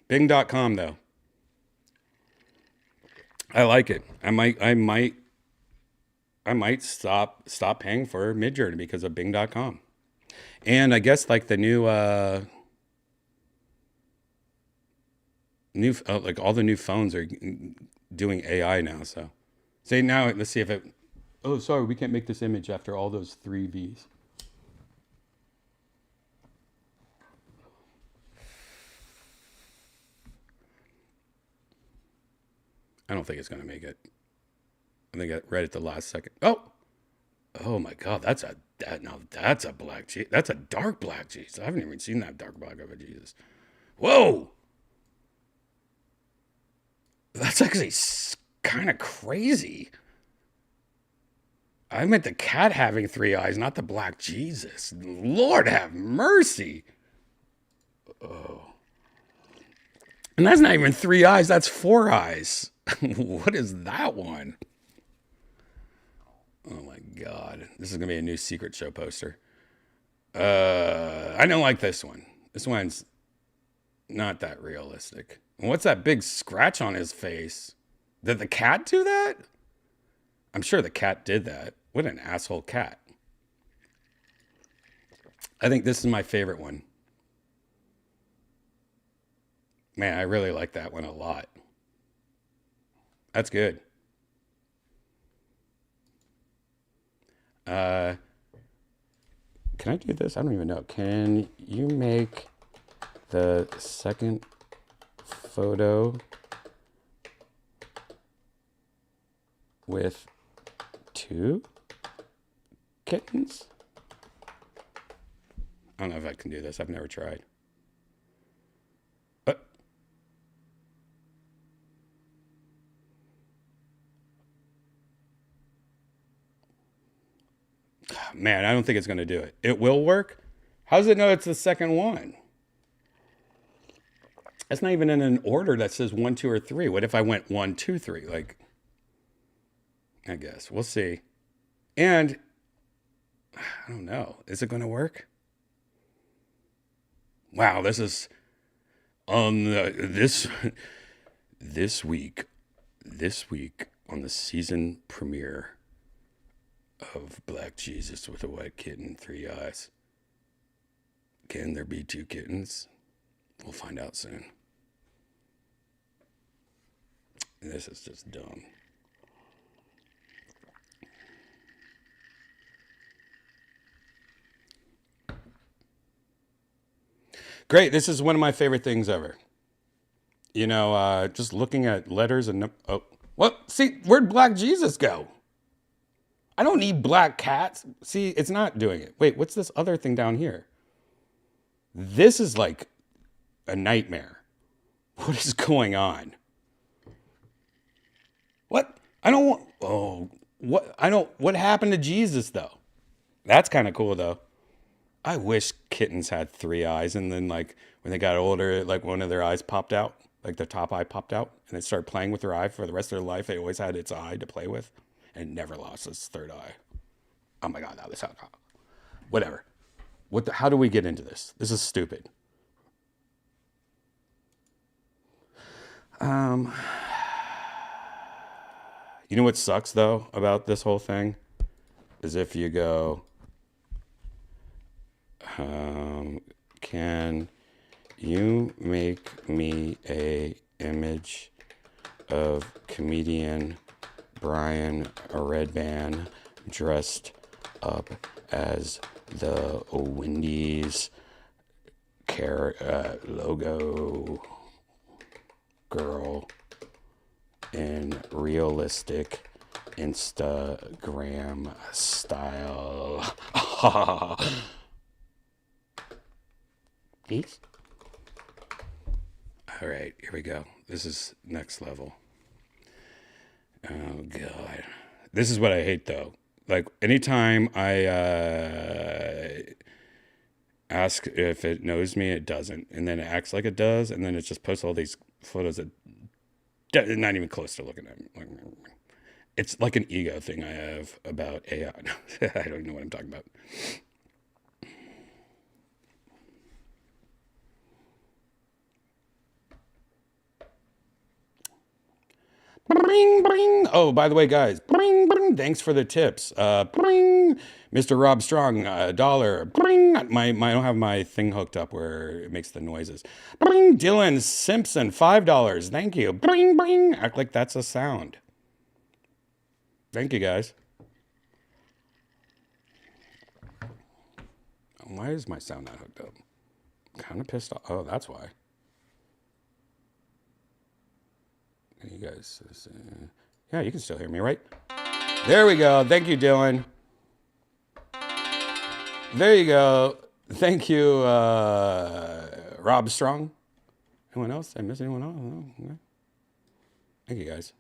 Bing.com though. I like it. I might stop paying for Midjourney because of Bing.com. And I guess like the new like all the new phones are doing AI now. So say now, let's see if it. Oh, sorry, we can't make this image after all those 3 V's. I don't think it's gonna make it. I think right at the last second. Oh my God, that's a black Jesus. That's a dark black Jesus. I haven't even seen that dark black of a Jesus. Whoa. That's actually kind of crazy. I meant the cat having 3 eyes, not the black Jesus. Lord have mercy. And that's not even 3 eyes, that's 4 eyes. What is that one? Oh my God. This is going to be a new secret show poster. I don't like this one. This one's not that realistic. And what's that big scratch on his face? Did the cat do that? I'm sure the cat did that. What an asshole cat. I think this is my favorite one. Man, I really like that one a lot. That's good. Can I do this? I don't even know. Can you make the second photo with 2 kittens? I don't know if I can do this. I've never tried. But man, I don't think it's going to do it. It will work. How does it know it's the second one? That's not even in an order that says 1, 2, or 3. What if I went 1, 2, 3? Like, I guess we'll see. And I don't know. Is it going to work? Wow, this is on this week on the season premiere of Black Jesus with a White Kitten, 3 Eyes. Can there be 2 kittens? We'll find out soon. This is just dumb. Great. This is one of my favorite things ever. You know, just looking at letters and... Oh, what? See, where'd Black Jesus go? I don't need black cats. See, it's not doing it. Wait, what's this other thing down here? This is like a nightmare. What is going on? What? I don't want... Oh, what? I don't... What happened to Jesus, though? That's kind of cool, though. I wish kittens had 3 eyes, and then like when they got older, like one of their eyes popped out, like their top eye popped out, and they started playing with their eye for the rest of their life. They always had its eye to play with, and never lost its third eye. Oh my God, that was whatever. What? How do we get into this? This is stupid. You know what sucks though about this whole thing is if you go. Can you make me a image of comedian Brian Redban dressed up as the Wendy's logo girl in realistic Instagram style? Please? All right, here we go. This is next level. Oh God, this is what I hate though. Like anytime I ask if it knows me, it doesn't, and then it acts like it does, and then it just posts all these photos that not even close to looking at me. It's like an ego thing I have about AI. I don't know what I'm talking about. Bring, bring. Oh, by the way, guys, bring, bring. Thanks for the tips. Bring, Mr. Rob Strong, $1. Bring. I don't have my thing hooked up where it makes the noises. Bring, Dylan Simpson, $5. Thank you. Bring, bring. Act like that's a sound. Thank you, guys. Why is my sound not hooked up? Kind of pissed off. Oh, that's why. You guys, yeah, you can still hear me, right? There we go. Thank you, Dylan. There you go. Thank you, Rob Strong. Anyone else? Did I miss anyone else? No? Okay. Thank you, guys.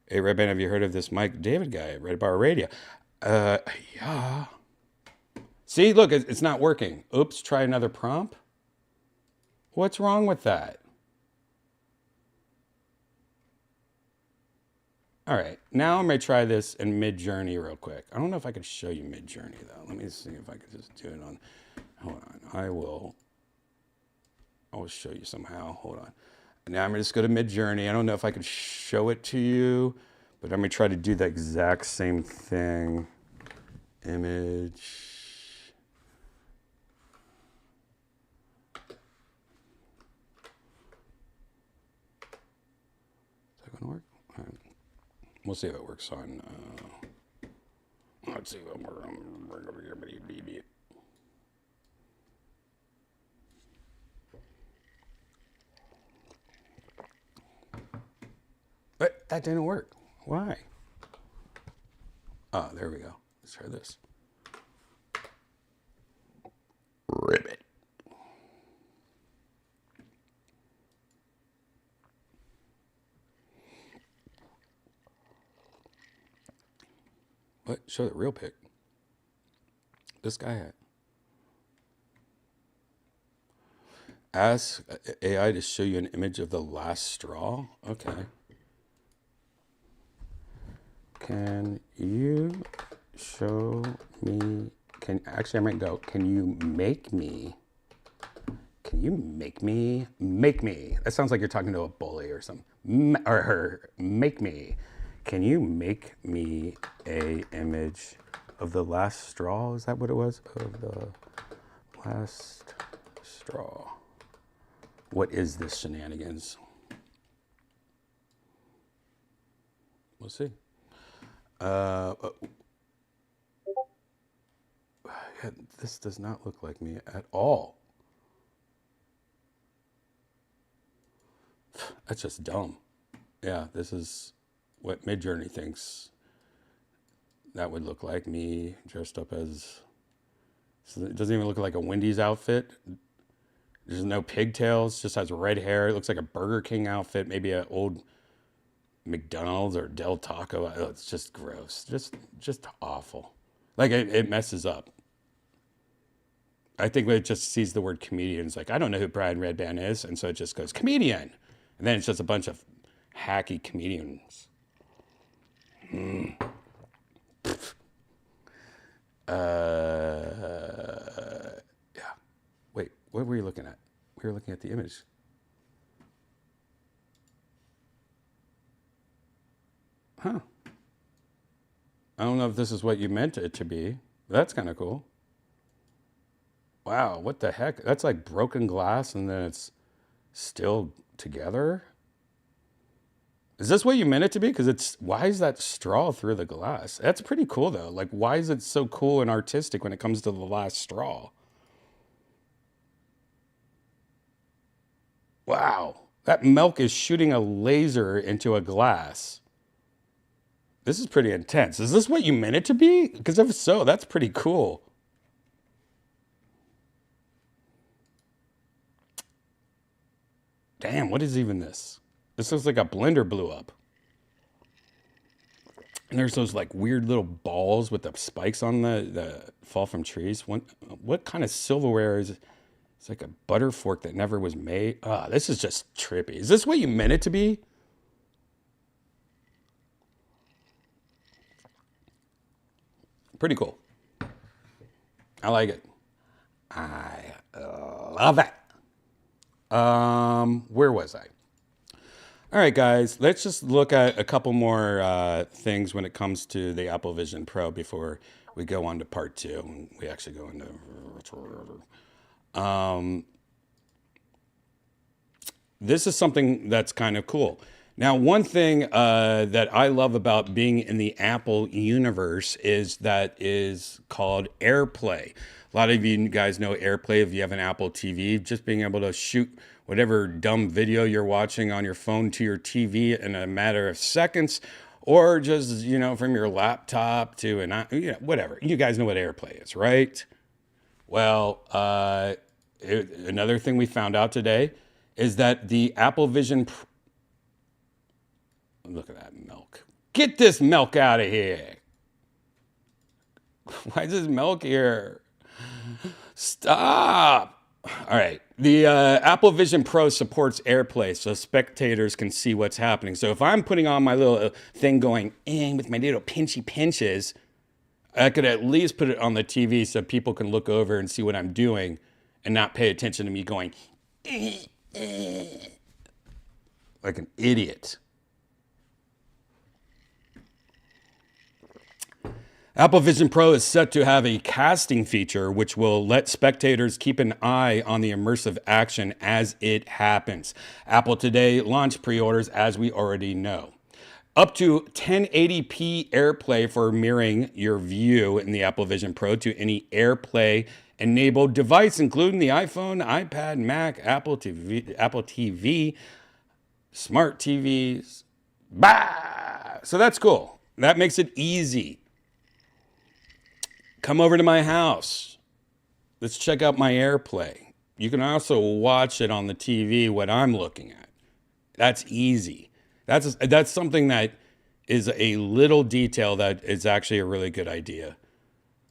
Hey, Redban, have you heard of this Mike David guy at Redbar Radio? Yeah. See, look, it's not working. Oops, try another prompt. What's wrong with that? All right, now I'm gonna try this in Mid-Journey real quick. I don't know if I could show you Mid-Journey though. Let me see if I could just do it on. Hold on, I will show you somehow. Hold on. Now I'm gonna just go to Mid-Journey. I don't know if I could show it to you, but I'm gonna try to do the exact same thing. Image. Is that gonna work? All right. We'll see if it works on. Let's see. But that didn't work. Why? Oh, there we go. Let's try this. Ribbit. What? Show the real pic. This guy had. Ask AI to show you an image of the last straw. Okay. Can you show me? Actually, I might go. Can you make me? Can you make me? Make me. That sounds like you're talking to a bully or something. Or her. Make me. Can you make me a image of the last straw? Is that what it was? Of the last straw. What is this shenanigans? We'll see. This does not look like me at all. That's just dumb. Yeah, this is what Mid-Journey thinks that would look like, me dressed up as. So it doesn't even look like a Wendy's outfit. There's no pigtails, just has red hair. It looks like a Burger King outfit, maybe an old McDonald's or Del Taco. Oh, it's just gross. Just awful. Like it messes up. I think it just sees the word comedian. It's like, I don't know who Brian Redban is. And so it just goes, comedian. And then it's just a bunch of hacky comedians. Yeah. Wait, what were you looking at? We were looking at the image. Huh. I don't know if this is what you meant it to be. That's kind of cool. Wow, what the heck? That's like broken glass and then it's still together? Is this what you meant it to be? Because why is that straw through the glass? That's pretty cool though. Like, why is it so cool and artistic when it comes to the last straw? Wow, that milk is shooting a laser into a glass. This is pretty intense. Is this what you meant it to be? Because if so, that's pretty cool. Damn, what is even this? This looks like a blender blew up. And there's those like weird little balls with the spikes on the fall from trees. What kind of silverware is it? It's like a butter fork that never was made. Ah, this is just trippy. Is this what you meant it to be? Pretty cool. I like it. I love it. Where was I? All right, guys, let's just look at a couple more things when it comes to the Apple Vision Pro before we go on to part two. And we actually go into. This is something that's kind of cool. Now, one thing that I love about being in the Apple universe is that is called AirPlay. A lot of you guys know AirPlay if you have an Apple TV, just being able to shoot whatever dumb video you're watching on your phone to your TV in a matter of seconds, or just, from your laptop to whatever. You guys know what AirPlay is, right? Well, another thing we found out today is that the Apple Vision... Look at that milk. Get this milk out of here. Why is this milk here? Stop. All right. The Apple Vision Pro supports AirPlay, so spectators can see what's happening. So if I'm putting on my little thing going in with my little pinchy pinches, I could at least put it on the TV so people can look over and see what I'm doing and not pay attention to me going like an idiot. Apple Vision Pro is set to have a casting feature which will let spectators keep an eye on the immersive action as it happens. Apple today launched pre-orders, as we already know. Up to 1080p AirPlay for mirroring your view in the Apple Vision Pro to any AirPlay enabled device, including the iPhone, iPad, Mac, Apple TV, smart TVs. Bah! So that's cool. That makes it easy. Come over to my house. Let's check out my AirPlay. You can also watch it on the TV, what I'm looking at. That's easy. That's something that is a little detail that is actually a really good idea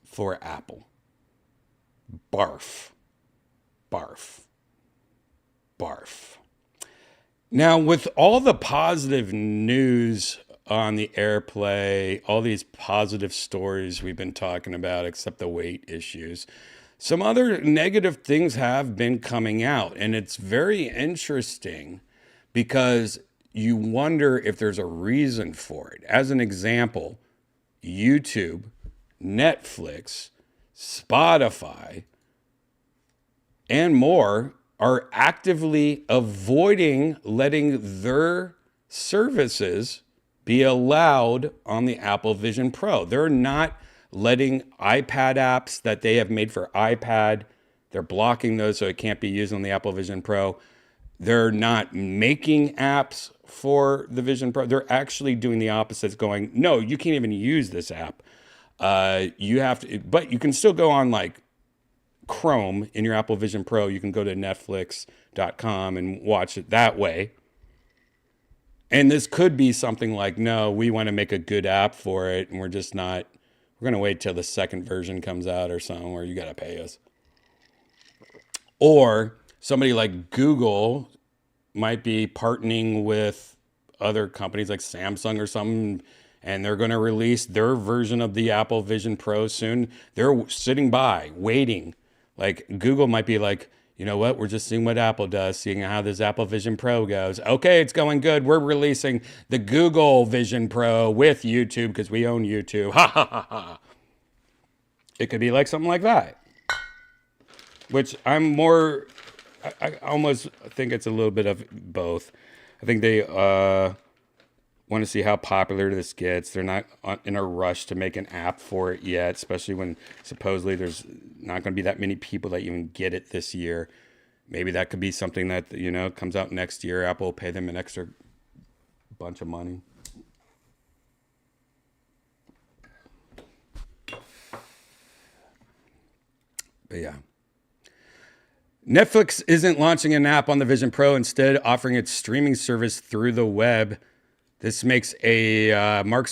for Apple. Barf. Barf. Barf. Now, with all the positive news on the AirPlay, all these positive stories we've been talking about, except the weight issues, some other negative things have been coming out. And it's very interesting because you wonder if there's a reason for it. As an example, YouTube, Netflix, Spotify, and more are actively avoiding letting their services be allowed on the Apple Vision Pro. They're not letting iPad apps that they have made for iPad, they're blocking those so it can't be used on the Apple Vision Pro. They're not making apps for the Vision Pro. They're actually doing the opposite, going, no, you can't even use this app. You have to, but you can still go on like Chrome in your Apple Vision Pro. You can go to netflix.com and watch it that way. And this could be something like, no, we want to make a good app for it, and we're going to wait till the second version comes out or something where you got to pay us. Or somebody like Google might be partnering with other companies like Samsung or something, and they're going to release their version of the Apple Vision Pro soon. They're sitting by, waiting. Like Google might be like, you know what? We're just seeing what Apple does, seeing how this Apple Vision Pro goes. Okay, it's going good. We're releasing the Google Vision Pro with YouTube because we own YouTube. Ha ha ha ha. It could be like something like that. Which I almost think it's a little bit of both. I think they want to see how popular this gets. They're not in a rush to make an app for it yet, especially when supposedly there's not going to be that many people that even get it this year. Maybe that could be something that, you know, comes out next year. Apple will pay them an extra bunch of money. But yeah. Netflix isn't launching an app on the Vision Pro, instead offering its streaming service through the web. This marks a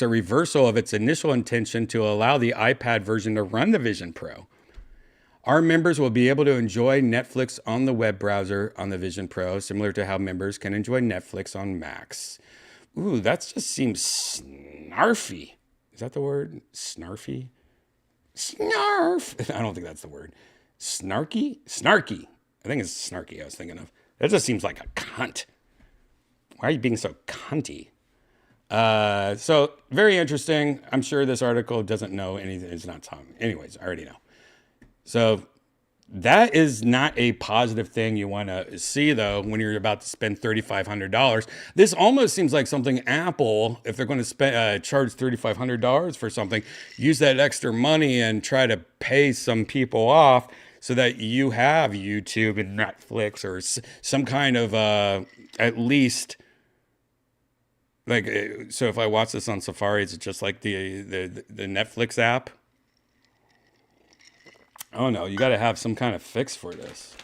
reversal of its initial intention to allow the iPad version to run the Vision Pro. Our members will be able to enjoy Netflix on the web browser on the Vision Pro, similar to how members can enjoy Netflix on Macs. Ooh, that just seems snarfy. Is that the word? Snarfy? Snarf. I don't think that's the word. Snarky? Snarky. I think it's snarky I was thinking of. That just seems like a cunt. Why are you being so cunty? So very interesting. I'm sure this article doesn't know anything. It's not telling me. Anyways, I already know. So that is not a positive thing you want to see, though, when you're about to spend $3,500. This almost seems like something Apple, if they're going to charge $3,500 for something, use that extra money and try to pay some people off so that you have YouTube and Netflix or some kind of at least. Like, so if I watch this on Safari, is it just like the Netflix app? Oh no, you got to have some kind of fix for this.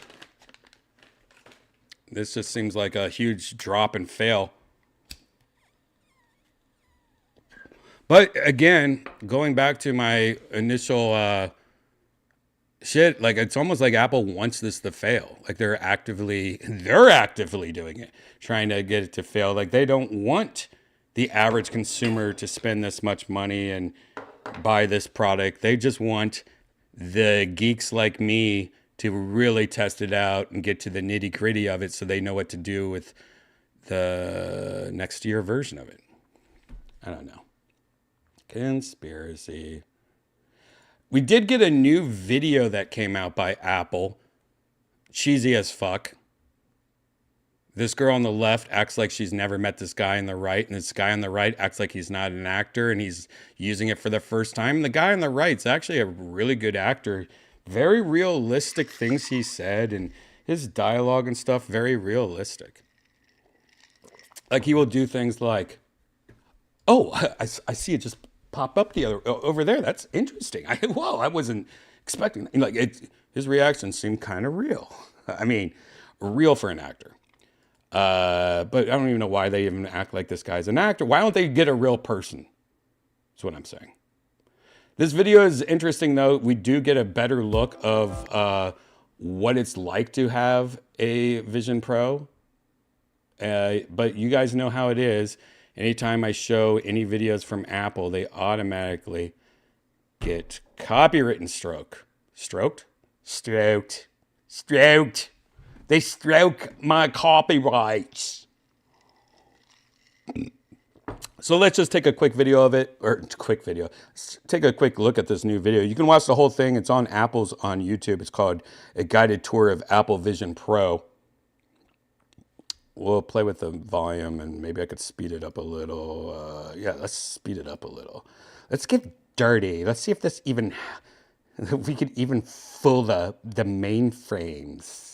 This just seems like a huge drop and fail. But again, going back to my initial shit, like it's almost like Apple wants this to fail. Like they're actively doing it, trying to get it to fail. Like they don't want the average consumer to spend this much money and buy this product. They just want the geeks like me to really test it out and get to the nitty gritty of it so they know what to do with the next year version of it. I don't know. Conspiracy. We did get a new video that came out by Apple. Cheesy as fuck. This girl on the left acts like she's never met this guy on the right, and this guy on the right acts like he's not an actor and he's using it for the first time. And the guy on the right's actually a really good actor. Very realistic things he said, and his dialogue and stuff, very realistic. Like he will do things like, oh, I see it just pop up the other over there. That's interesting. Whoa, I wasn't expecting that. Like his reaction seemed kind of real. I mean, real for an actor. But I don't even know why they even act like this guy's an actor. Why don't they get a real person? That's what I'm saying. This video is interesting, though. We do get a better look of what it's like to have a Vision Pro. But you guys know how it is. Anytime I show any videos from Apple, they automatically get copywritten stroked. They stroke my copyrights. So let's just take a quick video of it, Let's take a quick look at this new video. You can watch the whole thing. It's on Apple's on YouTube. It's called A Guided Tour of Apple Vision Pro. We'll play with the volume and maybe I could speed it up a little. Yeah, let's speed it up a little. Let's get dirty. Let's see if this even, if we could even fool the mainframes.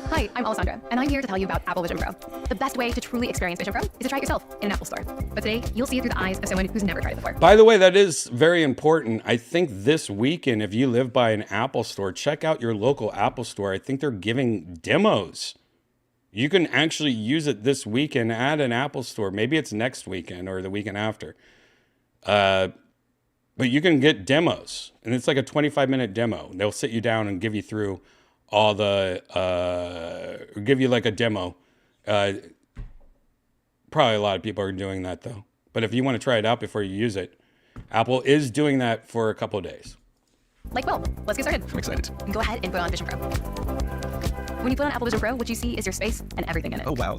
Hi, I'm Alessandra, and I'm here to tell you about Apple Vision Pro. The best way to truly experience Vision Pro is to try it yourself in an Apple store. But today, you'll see it through the eyes of someone who's never tried it before. By the way, that is very important. I think this weekend, if you live by an Apple store, check out your local Apple store. I think they're giving demos. You can actually use it this weekend at an Apple store. Maybe it's next weekend or the weekend after. But you can get demos, and it's like a 25-minute demo. They'll sit you down and give you through all the, give you like a demo. Probably a lot of people are doing that though. But if you want to try it out before you use it, Apple is doing that for a couple of days. Like, well, let's get started. I'm excited. Go ahead and put on Vision Pro. When you put on Apple Vision Pro, what you see is your space and everything in it. Oh, wow.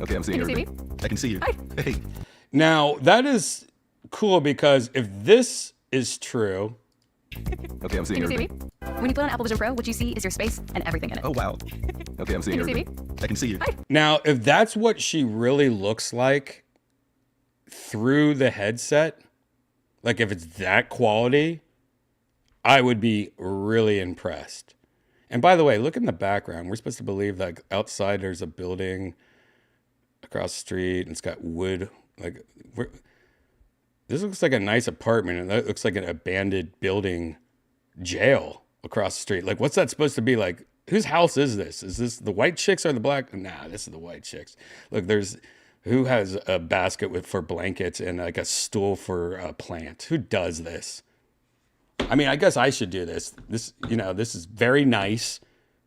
Okay, I'm seeing Can you see everything. I can see you. Hi. Hey. Now, that is cool because if this is true... Okay, I'm seeing Can you see everything. me? When you put on Apple Vision Pro, what you see is your space and everything in it. Oh, wow. Okay, I'm seeing Can you see everything. I can see you. Hi. Now, if that's what she really looks like through the headset, like if it's that quality, I would be really impressed. And by the way, look in the background. We're supposed to believe like outside there's a building across the street and it's got wood. Like this looks like a nice apartment and that looks like an abandoned building jail across the street. Like what's that supposed to be like? Whose house is this? Is this the white chicks or the black? Nah, this is the white chicks. Look, who has a basket for blankets and like a stool for a plant? Who does this? I mean, I guess I should do this. This is very nice.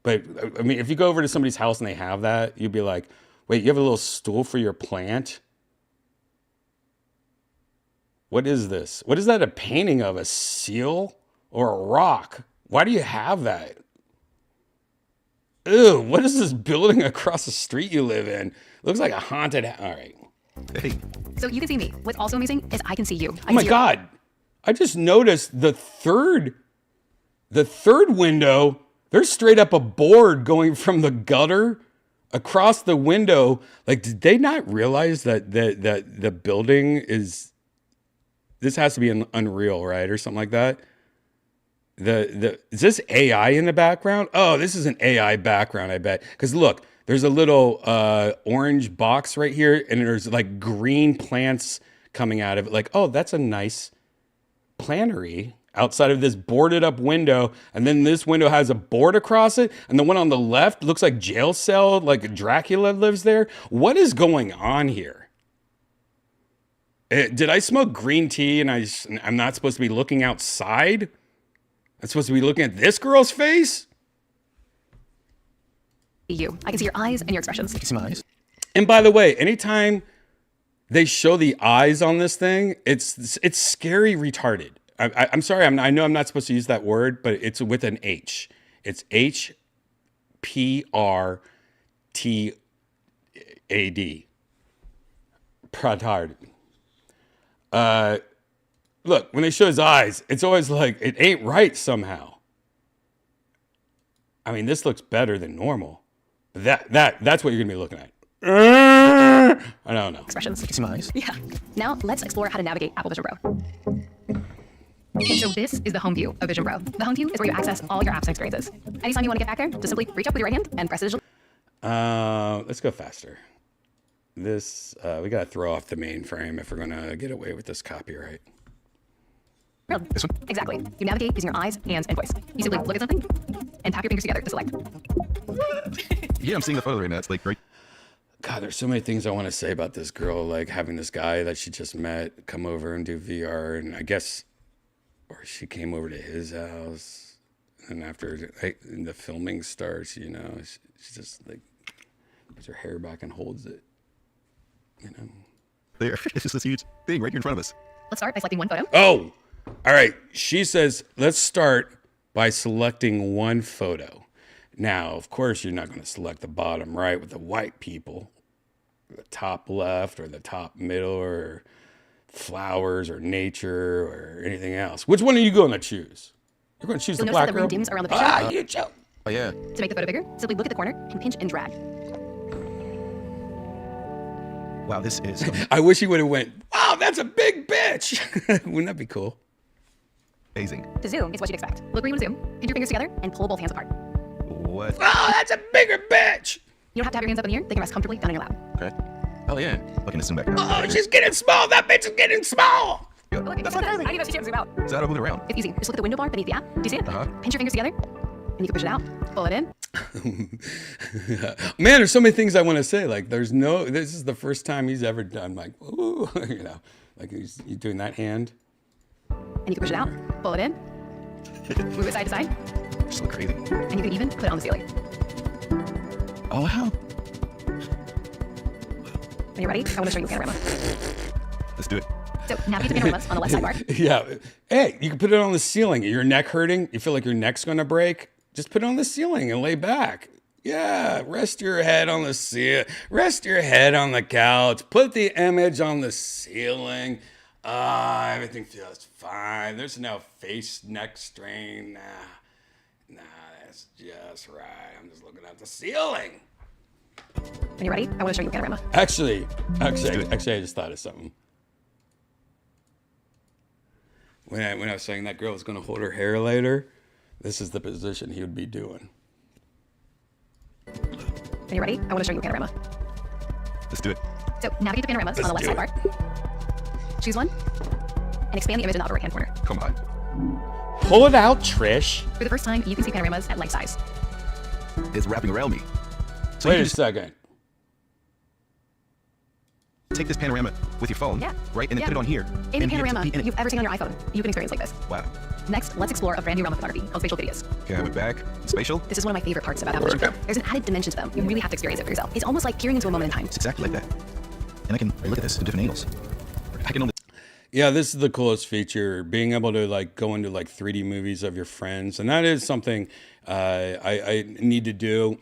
But I mean, if you go over to somebody's house and they have that, you'd be like, wait, you have a little stool for your plant? What is this? What is that a painting of? A seal or a rock? Why do you have that? Ew, what is this building across the street you live in? Looks like a haunted house. All right. Hey. So you can see me. What's also amazing is I can see you. Oh my God. I just noticed the third window, there's straight up a board going from the gutter across the window. Like, did they not realize that the building is, this has to be an Unreal, right? Or something like that. Is this AI in the background? Oh, this is an AI background, I bet. Because look, there's a little orange box right here, and there's like green plants coming out of it. Like, oh, that's a nice plannery outside of this boarded up window, and then this window has a board across it, and the one on the left looks like jail cell, like Dracula lives there. What is going on here? Did I smoke green tea and I'm not supposed to be looking outside? I'm supposed to be looking at this girl's face? You. I can see your eyes and your expressions. You see my eyes? And by the way, anytime they show the eyes on this thing, it's scary retarded. I'm sorry, I know I'm not supposed to use that word, but it's with an H. It's HPRTAD. Protard. Look, when they show his eyes, it's always like, it ain't right somehow. I mean, this looks better than normal. That's what you're gonna be looking at. I don't know. Expressions. You see my eyes? Yeah. Now let's explore how to navigate Apple Vision Pro. So this is the home view of Vision Pro. The home view is where you access all your apps and experiences. Anytime you want to get back there, just simply reach up with your right hand and press the digital. Let's go faster. This, we gotta throw off the mainframe if we're gonna get away with this copyright. This one? Exactly. You navigate using your eyes, hands, and voice. You simply look at something and tap your fingers together to select. Yeah, I'm seeing the photo right now. It's like right. God, there's so many things I want to say about this girl, like having this guy that she just met come over and do VR, and I guess, or she came over to his house, and after the filming starts, you know, she just like puts her hair back and holds it, you know. There. It's just this huge thing right here in front of us. Let's start by selecting one photo. Oh, all right. She says, let's start by selecting one photo. Now, of course, you're not going to select the bottom right with the white people, the top left or the top middle or flowers or nature or anything else. Which one are you going to choose? You're going to choose You'll the notice black that the girl? room dims around the picture. Ah, you joke. Oh yeah. To make the photo bigger, simply look at the corner and pinch and drag. Wow, this is. I wish he would have went, wow, that's a big bitch. Wouldn't that be cool? Amazing. To zoom is what you'd expect. Look where you want to zoom, pinch your fingers together, and pull both hands apart. What? Oh, that's a bigger bitch. You don't have to have your hands up in the air. They can rest comfortably down on your lap. Okay. Oh yeah. Looking to zoom back. Oh, she's getting small. That bitch is getting small. Yeah, Look, that's I not. need to zoom out. So how do I move it around? It's easy. Just look at the window bar beneath the app. Do you see it? Uh-huh. Pinch your fingers together, and you can push it out. Pull it in. Man, there's so many things I want to say. Like, this is the first time he's ever done, like, ooh, you know, like he's doing that hand. And you can push it out. Pull it in. Move it side to side. Just look crazy. And you can even put it on the ceiling. Oh wow. When you're ready, I want to show you a panorama. Let's do it. So navigate the panoramas on the left sidebar. Yeah. Hey, you can put it on the ceiling. Your neck hurting? You feel like your neck's going to break? Just put it on the ceiling and lay back. Yeah, rest your head on the ceiling. Rest your head on the couch. Put the image on the ceiling. Everything feels fine. There's no face neck strain. Nah, that's just right. I'm just looking at the ceiling. When you're ready, I want to show you a panorama. Actually, I just thought of something. When I was saying that girl was going to hold her hair later, this is the position he would be doing. When you're ready, I want to show you a panorama. Let's do it. So navigate the panoramas on the left do it. sidebar. Choose one, and expand the image in the upper right-hand corner. Come on. Pull it out, Trish. For the first time, you can see panoramas at life size. It's wrapping around me. So Wait you a just second. take this panorama with your phone, Yeah. right, and then Yeah. put it on here. Any and panorama and- you've ever seen on your iPhone, you can experience like this. Wow. Next, let's explore a brand new realm of photography called spatial videos. Okay, I went back. Spatial. This is one of my favorite parts about Apple Vision Pro. There's an added dimension to them. You really have to experience it for yourself. It's almost like peering into a moment in time. It's exactly like that. And I can look at this from different angles. I can only. Yeah, this is the coolest feature, being able to like go into like 3D movies of your friends. And that is something I need to do.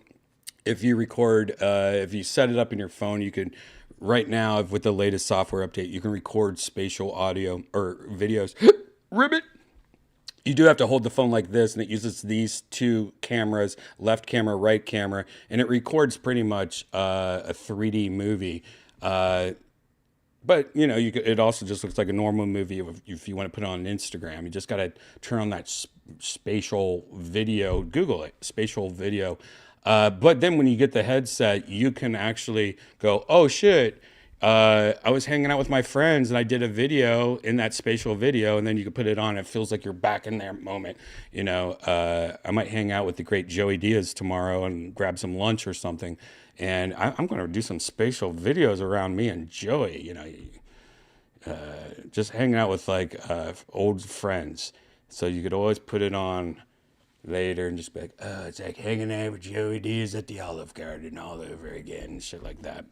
If you record, if you set it up in your phone, you can, right now with the latest software update, you can record spatial audio or videos. Ribbit. You do have to hold the phone like this, and it uses these two cameras, left camera, right camera, and it records pretty much a 3D movie. But, you know, it also just looks like a normal movie if you want to put it on Instagram. You just got to turn on that spatial video. Google it, spatial video. But then when you get the headset, you can actually go, oh, shit, I was hanging out with my friends and I did a video in that spatial video, and then you can put it on. It feels like you're back in that moment. You know, I might hang out with the great Joey Diaz tomorrow and grab some lunch or something. And I'm going to do some spatial videos around me and Joey, you know, just hanging out with like old friends. So you could always put it on later and just be like, oh, it's like hanging out with Joey Diaz at the Olive Garden all over again and shit like that.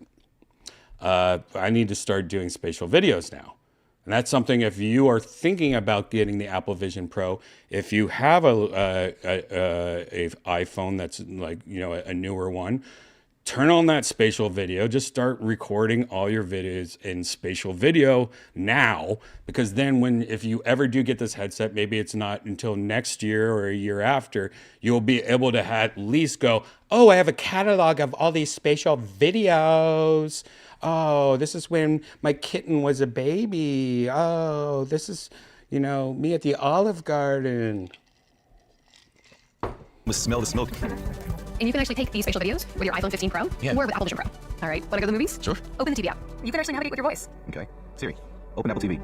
I need to start doing spatial videos now. And that's something, if you are thinking about getting the Apple Vision Pro, if you have a iPhone that's like, you know, a newer one, turn on that spatial video. Just start recording all your videos in spatial video now, because then if you ever do get this headset, maybe it's not until next year or a year after, you'll be able to at least go, oh, I have a catalog of all these spatial videos. Oh, this is when my kitten was a baby. Oh, this is, you know, me at the Olive Garden. Smell the smoke. And you can actually take these spatial videos with your iPhone 15 Pro Yeah. or with Apple Vision Pro. All right, want to go to the movies? Sure. Open the TV app. You can actually navigate with your voice. Okay. Siri, open Apple TV.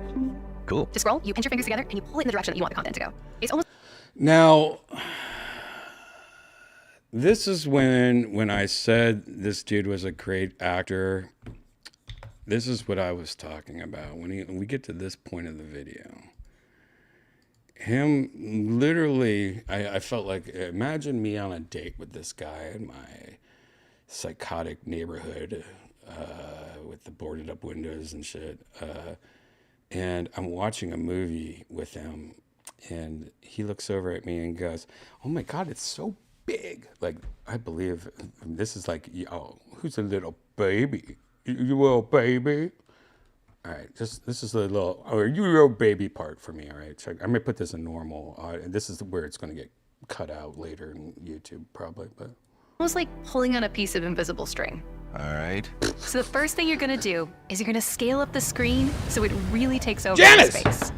Cool. To scroll, you pinch your fingers together and you pull it in the direction that you want the content to go. It's almost Now, this is when I said this dude was a great actor. This is what I was talking about. When we get to this point of the video, him literally, I felt like, imagine me on a date with this guy in my psychotic neighborhood with the boarded up windows and shit. And I'm watching a movie with him, and he looks over at me and goes, oh my God, it's so big. Like, I believe this is like, oh, who's a little baby? You little baby? All right, this is the little, you little baby part for me, all right? Check. I'm gonna put this in normal. This is where it's gonna get cut out later in YouTube probably, but. almost like pulling on a piece of invisible string. All right. So the first thing you're gonna do is you're gonna scale up the screen so it really takes over Janice! the space.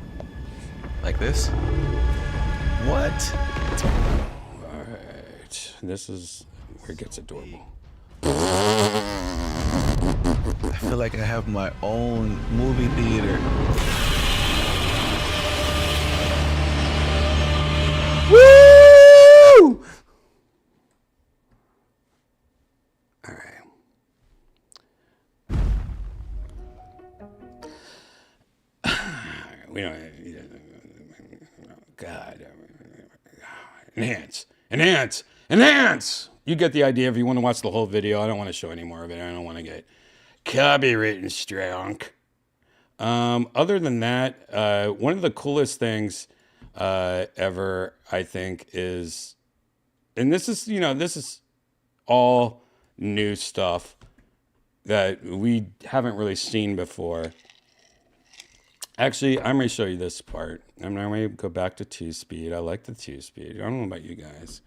Like this? What? All right, this is where it gets adorable. I feel like I have my own movie theater. Woo! All right. We don't. God. Enhance. You get the idea. If you want to watch the whole video, I don't want to show any more of it. I don't want to get copywritten strunk. Other than that, one of the coolest things ever, I think, is, and this is all new stuff that we haven't really seen before. Actually, I'm going to show you this part. I'm going to go back to 2-speed. I like the 2-speed. I don't know about you guys.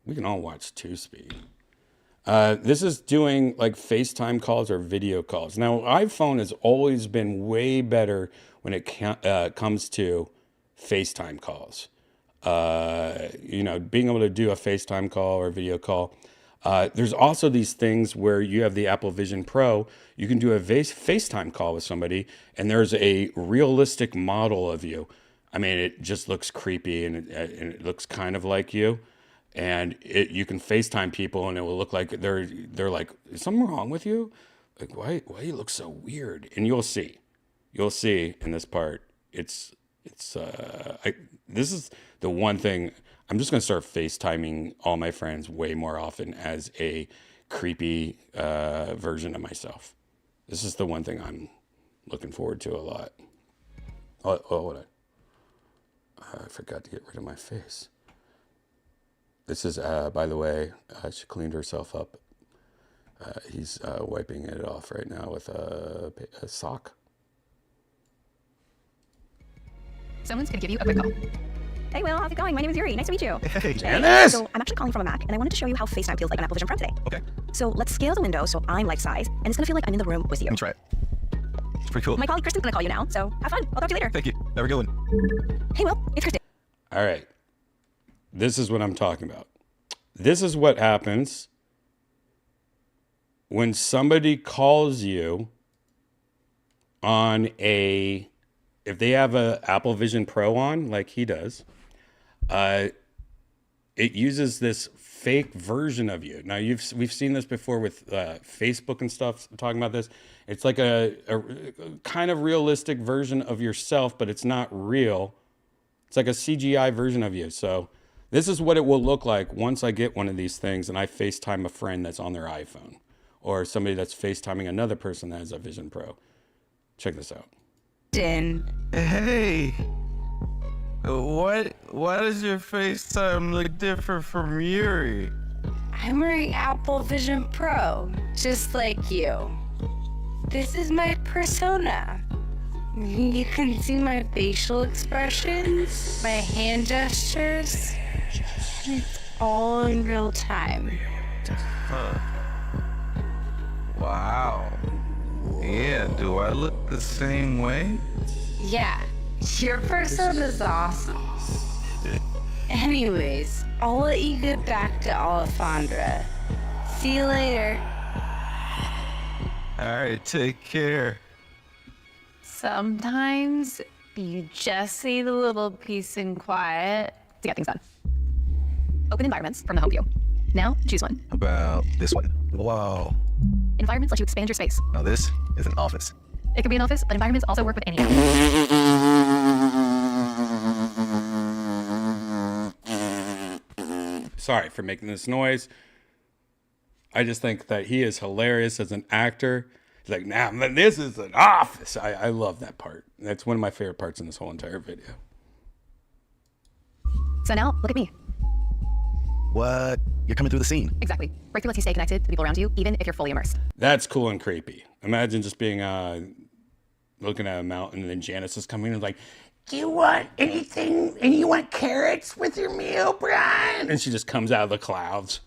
We can all watch 2-speed. This is doing like FaceTime calls or video calls. Now, iPhone has always been way better when it comes to FaceTime calls. Being able to do a FaceTime call or video call. There's also these things where you have the Apple Vision Pro. You can do a FaceTime call with somebody, and there's a realistic model of you. I mean, it just looks creepy, and it looks kind of like you. And you can FaceTime people, and it will look like they're like, is something wrong with you? Like, why you look so weird? And you'll see in this part. This is the one thing. I'm just gonna start FaceTiming all my friends way more often as a creepy version of myself. This is the one thing I'm looking forward to a lot. I forgot to get rid of my face. This is, by the way, she cleaned herself up. He's wiping it off right now with a sock. Someone's gonna give you a quick call. Hey, Will, how's it going? My name is Yuri. Nice to meet you. Hey, Janice! So I'm actually calling from a Mac, and I wanted to show you how FaceTime feels like on Apple Vision Pro today. Okay. So let's scale the window so I'm life size, and it's gonna feel like I'm in the room with you. Let me try it. It's pretty cool. My colleague Kristen's gonna call you now, so have fun. I'll talk to you later. Thank you. Have a good one. Hey, Will, it's Kristen. All right. This is what I'm talking about. This is what happens when somebody calls you on if they have a Apple Vision Pro on, like he does, it uses this fake version of you. Now we've seen this before with Facebook and stuff talking about this. It's like a kind of realistic version of yourself, but it's not real. It's like a CGI version of you. So this is what it will look like once I get one of these things and I FaceTime a friend that's on their iPhone or somebody that's FaceTiming another person that has a Vision Pro. Check this out. Hey, why does your FaceTime look different from Yuri? I'm wearing Apple Vision Pro, just like you. This is my persona. You can see my facial expressions, my hand gestures. It's all in real time. Huh. Wow. Yeah, do I look the same way? Yeah, your persona's awesome. Anyways, I'll let you get back to Alessandra. See you later. Alright, take care. Sometimes you just need a little peace and quiet. To get things done. Open environments from the home view. Now, choose one. How about this one? Whoa. Environments let you expand your space. Now this is an office. It could be an office, but environments also work with any. Sorry for making this noise. I just think that he is hilarious as an actor. He's like, now this is an office. I love that part. That's one of my favorite parts in this whole entire video. So now, look at me. What? You're coming through the scene. Exactly. Breakthrough lets you stay connected to the people around you, even if you're fully immersed. That's cool and creepy. Imagine just being looking at a mountain and then Janice is coming and like, do you want anything? And you want carrots with your meal, Brian? And she just comes out of the clouds.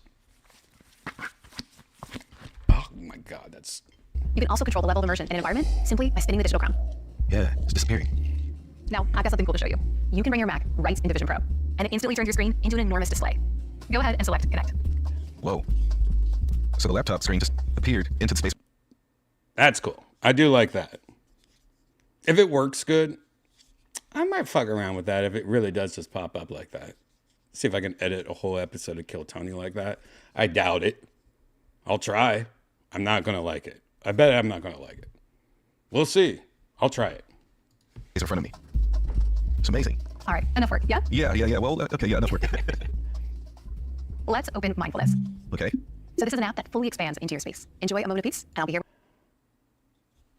Oh my God, that's... You can also control the level of immersion in an environment simply by spinning the digital crown. Yeah, it's disappearing. Now, I've got something cool to show you. You can bring your Mac right into Vision Pro, and it instantly turns your screen into an enormous display. Go ahead and select Connect. Whoa. So the laptop screen just appeared into the space. That's cool. I do like that. If it works good, I might fuck around with that if it really does just pop up like that. See if I can edit a whole episode of Kill Tony like that. I doubt it. I'll try. I'm not going to like it. I bet I'm not going to like it. We'll see. I'll try it. It's in front of me. It's amazing. All right, enough work, yeah? Yeah. Well, okay, yeah, enough work. Let's open Mindfulness. Okay. So this is an app that fully expands into your space. Enjoy a moment of peace, and I'll be here.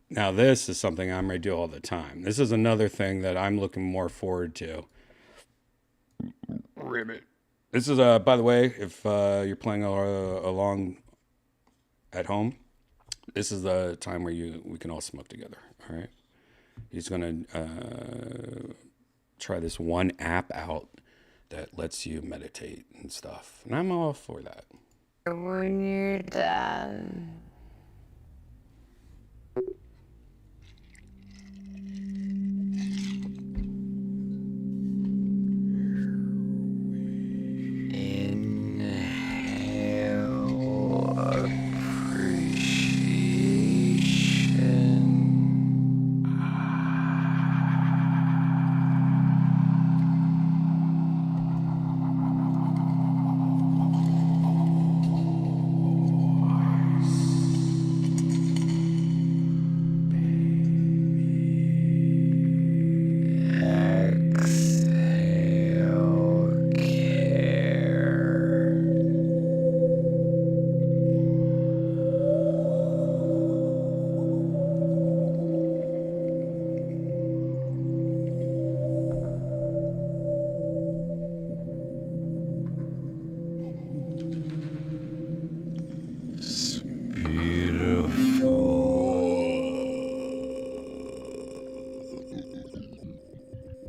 Now, this is something I'm ready to do all the time. This is another thing that I'm looking more forward to. Ribbit. This is, by the way, if you're playing along at home, this is the time where we can all smoke together, all right? He's going to try this one app out that lets you meditate and stuff. And I'm all for that. When you're done.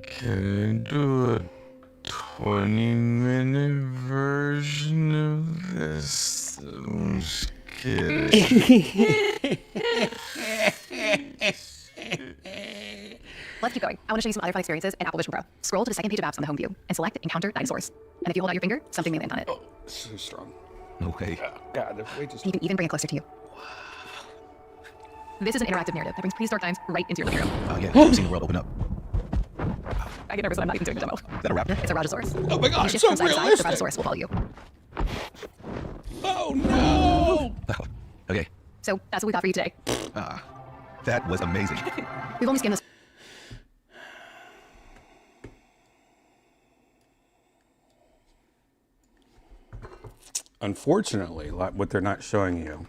Can I do a 20-minute version of this? I'm just kidding. Let's keep going. I want to show you some other fun experiences in Apple Vision Pro. Scroll to the second page of apps on the home view and select Encounter Dinosaurs. And if you hold out your finger, something may land on it. Oh, so strong. No way. God, the way just... You can even bring it closer to you. This is an interactive narrative that brings prehistoric times right into your living room. Yeah, I've seen the world open up. I get nervous when I'm not even doing the demo. Is that a raptor? It's a Rajasaurus. Oh my god, You it's shift so from side to side, the realistic. Rajasaurus will follow you. Oh no! Oh, okay. So that's what we got for you today. That was amazing. We've only skimmed this. Unfortunately, what they're not showing you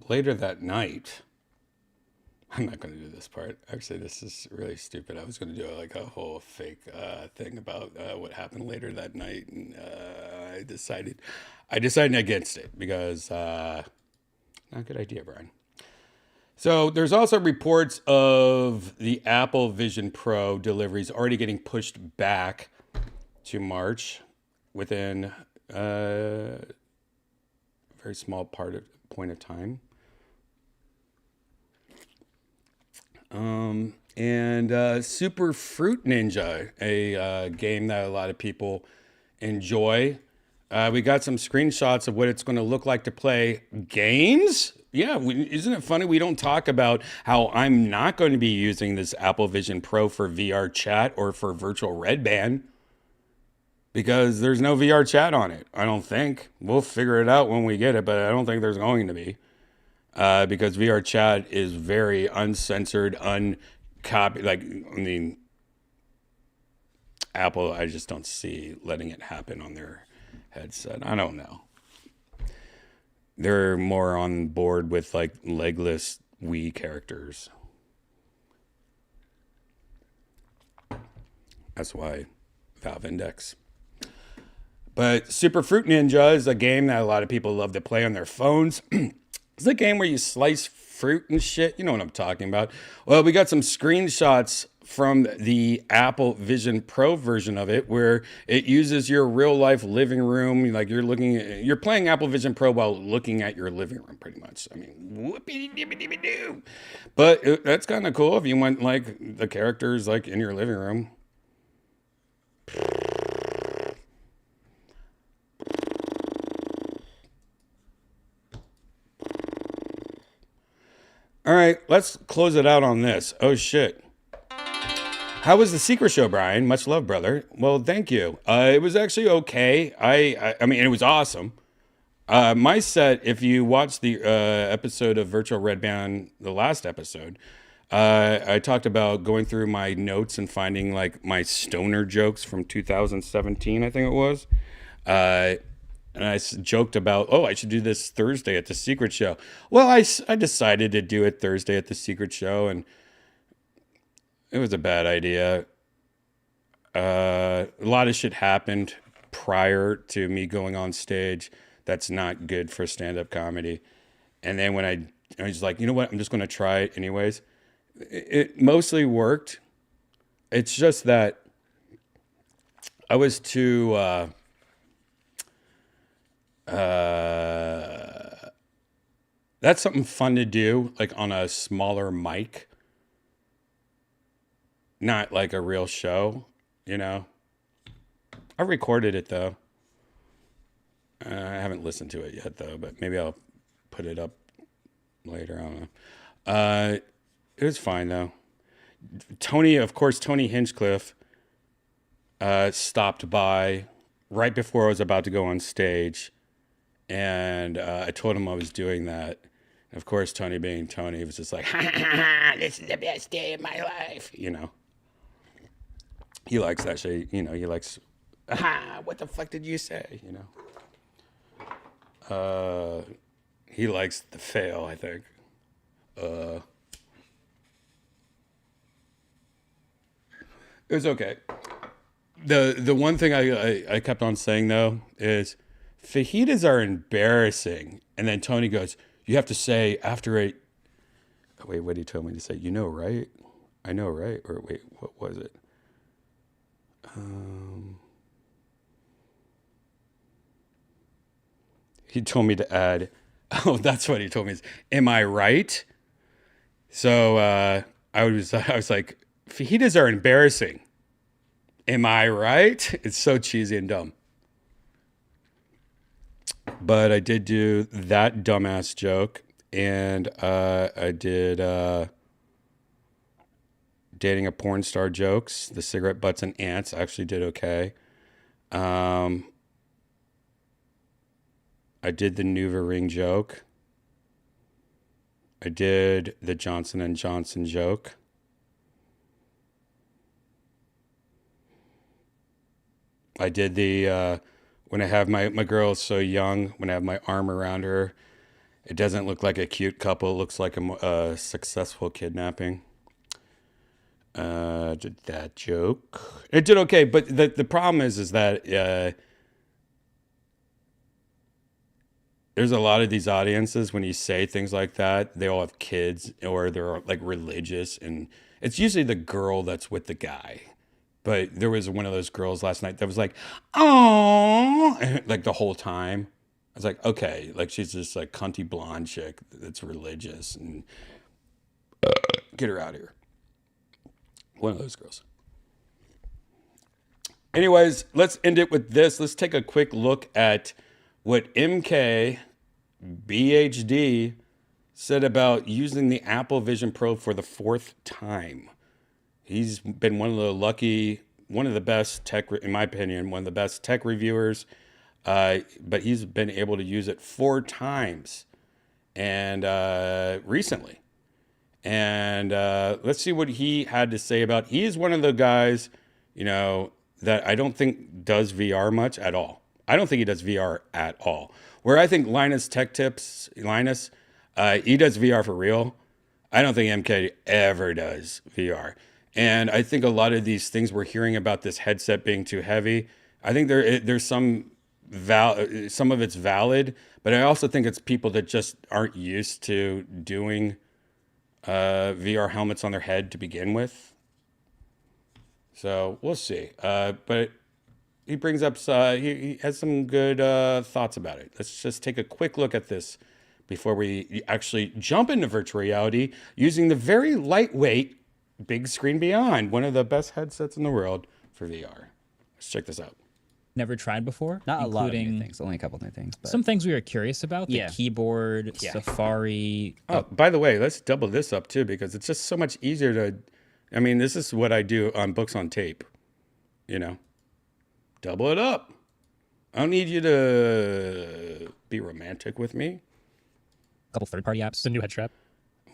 later that night, I'm not going to do this part. Actually, this is really stupid. I was going to do like a whole fake thing about what happened later that night, and I decided against it because not a good idea, Brian. So there's also reports of the Apple Vision Pro deliveries already getting pushed back to March within a very small point of time. And Super Fruit Ninja, a game that a lot of people enjoy. We got some screenshots of what it's going to look like to play games. Yeah, isn't it funny? We don't talk about how I'm not going to be using this Apple Vision Pro for VR chat or for virtual Redban because there's no VR chat on it. I don't think. We'll figure it out when we get it, but I don't think there's going to be. Because VR chat is very uncensored, uncopied. Like, I mean, Apple, I just don't see letting it happen on their headset. I don't know. They're more on board with like legless Wii characters. That's why Valve Index. But Super Fruit Ninja is a game that a lot of people love to play on their phones. It's a game where you slice fruit and shit. You know what I'm talking about. Well, we got some screenshots from the Apple Vision Pro version of it where it uses your real life living room. Like you're playing Apple Vision Pro while looking at your living room pretty much. I mean, whoopie-dibby-dibby-doo. But that's kind of cool if you want like the characters like in your living room. All right, let's close it out on this. Oh, shit. How was the Secret Show, Brian? Much love, brother. Well, thank you. It was actually okay. I mean, it was awesome. My set, if you watched the episode of Virtual Redban, the last episode, I talked about going through my notes and finding like my stoner jokes from 2017, I think it was. And I joked about, I should do this Thursday at the Secret Show. Well, I decided to do it Thursday at the Secret Show, and it was a bad idea. A lot of shit happened prior to me going on stage. That's not good for stand-up comedy. And then when I was like, you know what? I'm just going to try it anyways. It mostly worked. It's just that I was too... that's something fun to do, like on a smaller mic, not like a real show, you know. I recorded it though. I haven't listened to it yet though, but maybe I'll put it up later. I don't know. It was fine though. Tony Hinchcliffe stopped by right before I was about to go on stage. And I told him I was doing that. And of course, Tony being Tony, was just like, this is the best day of my life. You know, he likes that shit. You know, he likes, what the fuck did you say? You know, he likes the fail, I think. It was okay. The one thing I kept on saying though is, fajitas are embarrassing. And then Tony goes, you have to say after a... Wait, what did he tell me to say? You know, right? I know, right? Or wait, what was it? He told me to add, oh, that's what he told me is, am I right? So I was like, fajitas are embarrassing. Am I right? It's so cheesy and dumb. But I did do that dumbass joke, and I did dating a porn star jokes, the cigarette butts and ants. I actually did okay. I did the Nuva ring joke. I did the Johnson & Johnson joke. I did the, when I have my girl is so young, when I have my arm around her, it doesn't look like a cute couple. It looks like a successful kidnapping. Did that joke. It did okay, but the problem is that there's a lot of these audiences, when you say things like that, they all have kids or they're like religious, and it's usually the girl that's with the guy. But there was one of those girls last night that was like, oh, like the whole time. I was like, okay, like she's just like cunty blonde chick that's religious, and get her out of here. One of those girls. Anyways, let's end it with this. Let's take a quick look at what MK BHD said about using the Apple Vision Pro for the 4th time. He's been one of the best tech, in my opinion, one of the best tech reviewers. But he's been able to use it 4 times and recently. And let's see what he had to say about. He is one of the guys, that I don't think does VR much at all. I don't think he does VR at all. Where I think Linus Tech Tips, he does VR for real. I don't think MK ever does VR. And I think a lot of these things we're hearing about this headset being too heavy, I think there's some of it's valid, but I also think it's people that just aren't used to doing VR helmets on their head to begin with. So we'll see. But he brings up, he has some good thoughts about it. Let's just take a quick look at this before we actually jump into virtual reality using the very lightweight Big Screen Beyond, one of the best headsets in the world for VR. Let's check this out. Never tried before. Not a lot of new things, only a couple new things. But some things we were curious about, the keyboard, Safari. Oh, by the way, let's double this up too, because it's just so much easier to, this is what I do on books on tape, double it up. I don't need you to be romantic with me. A couple third-party apps. The new head strap.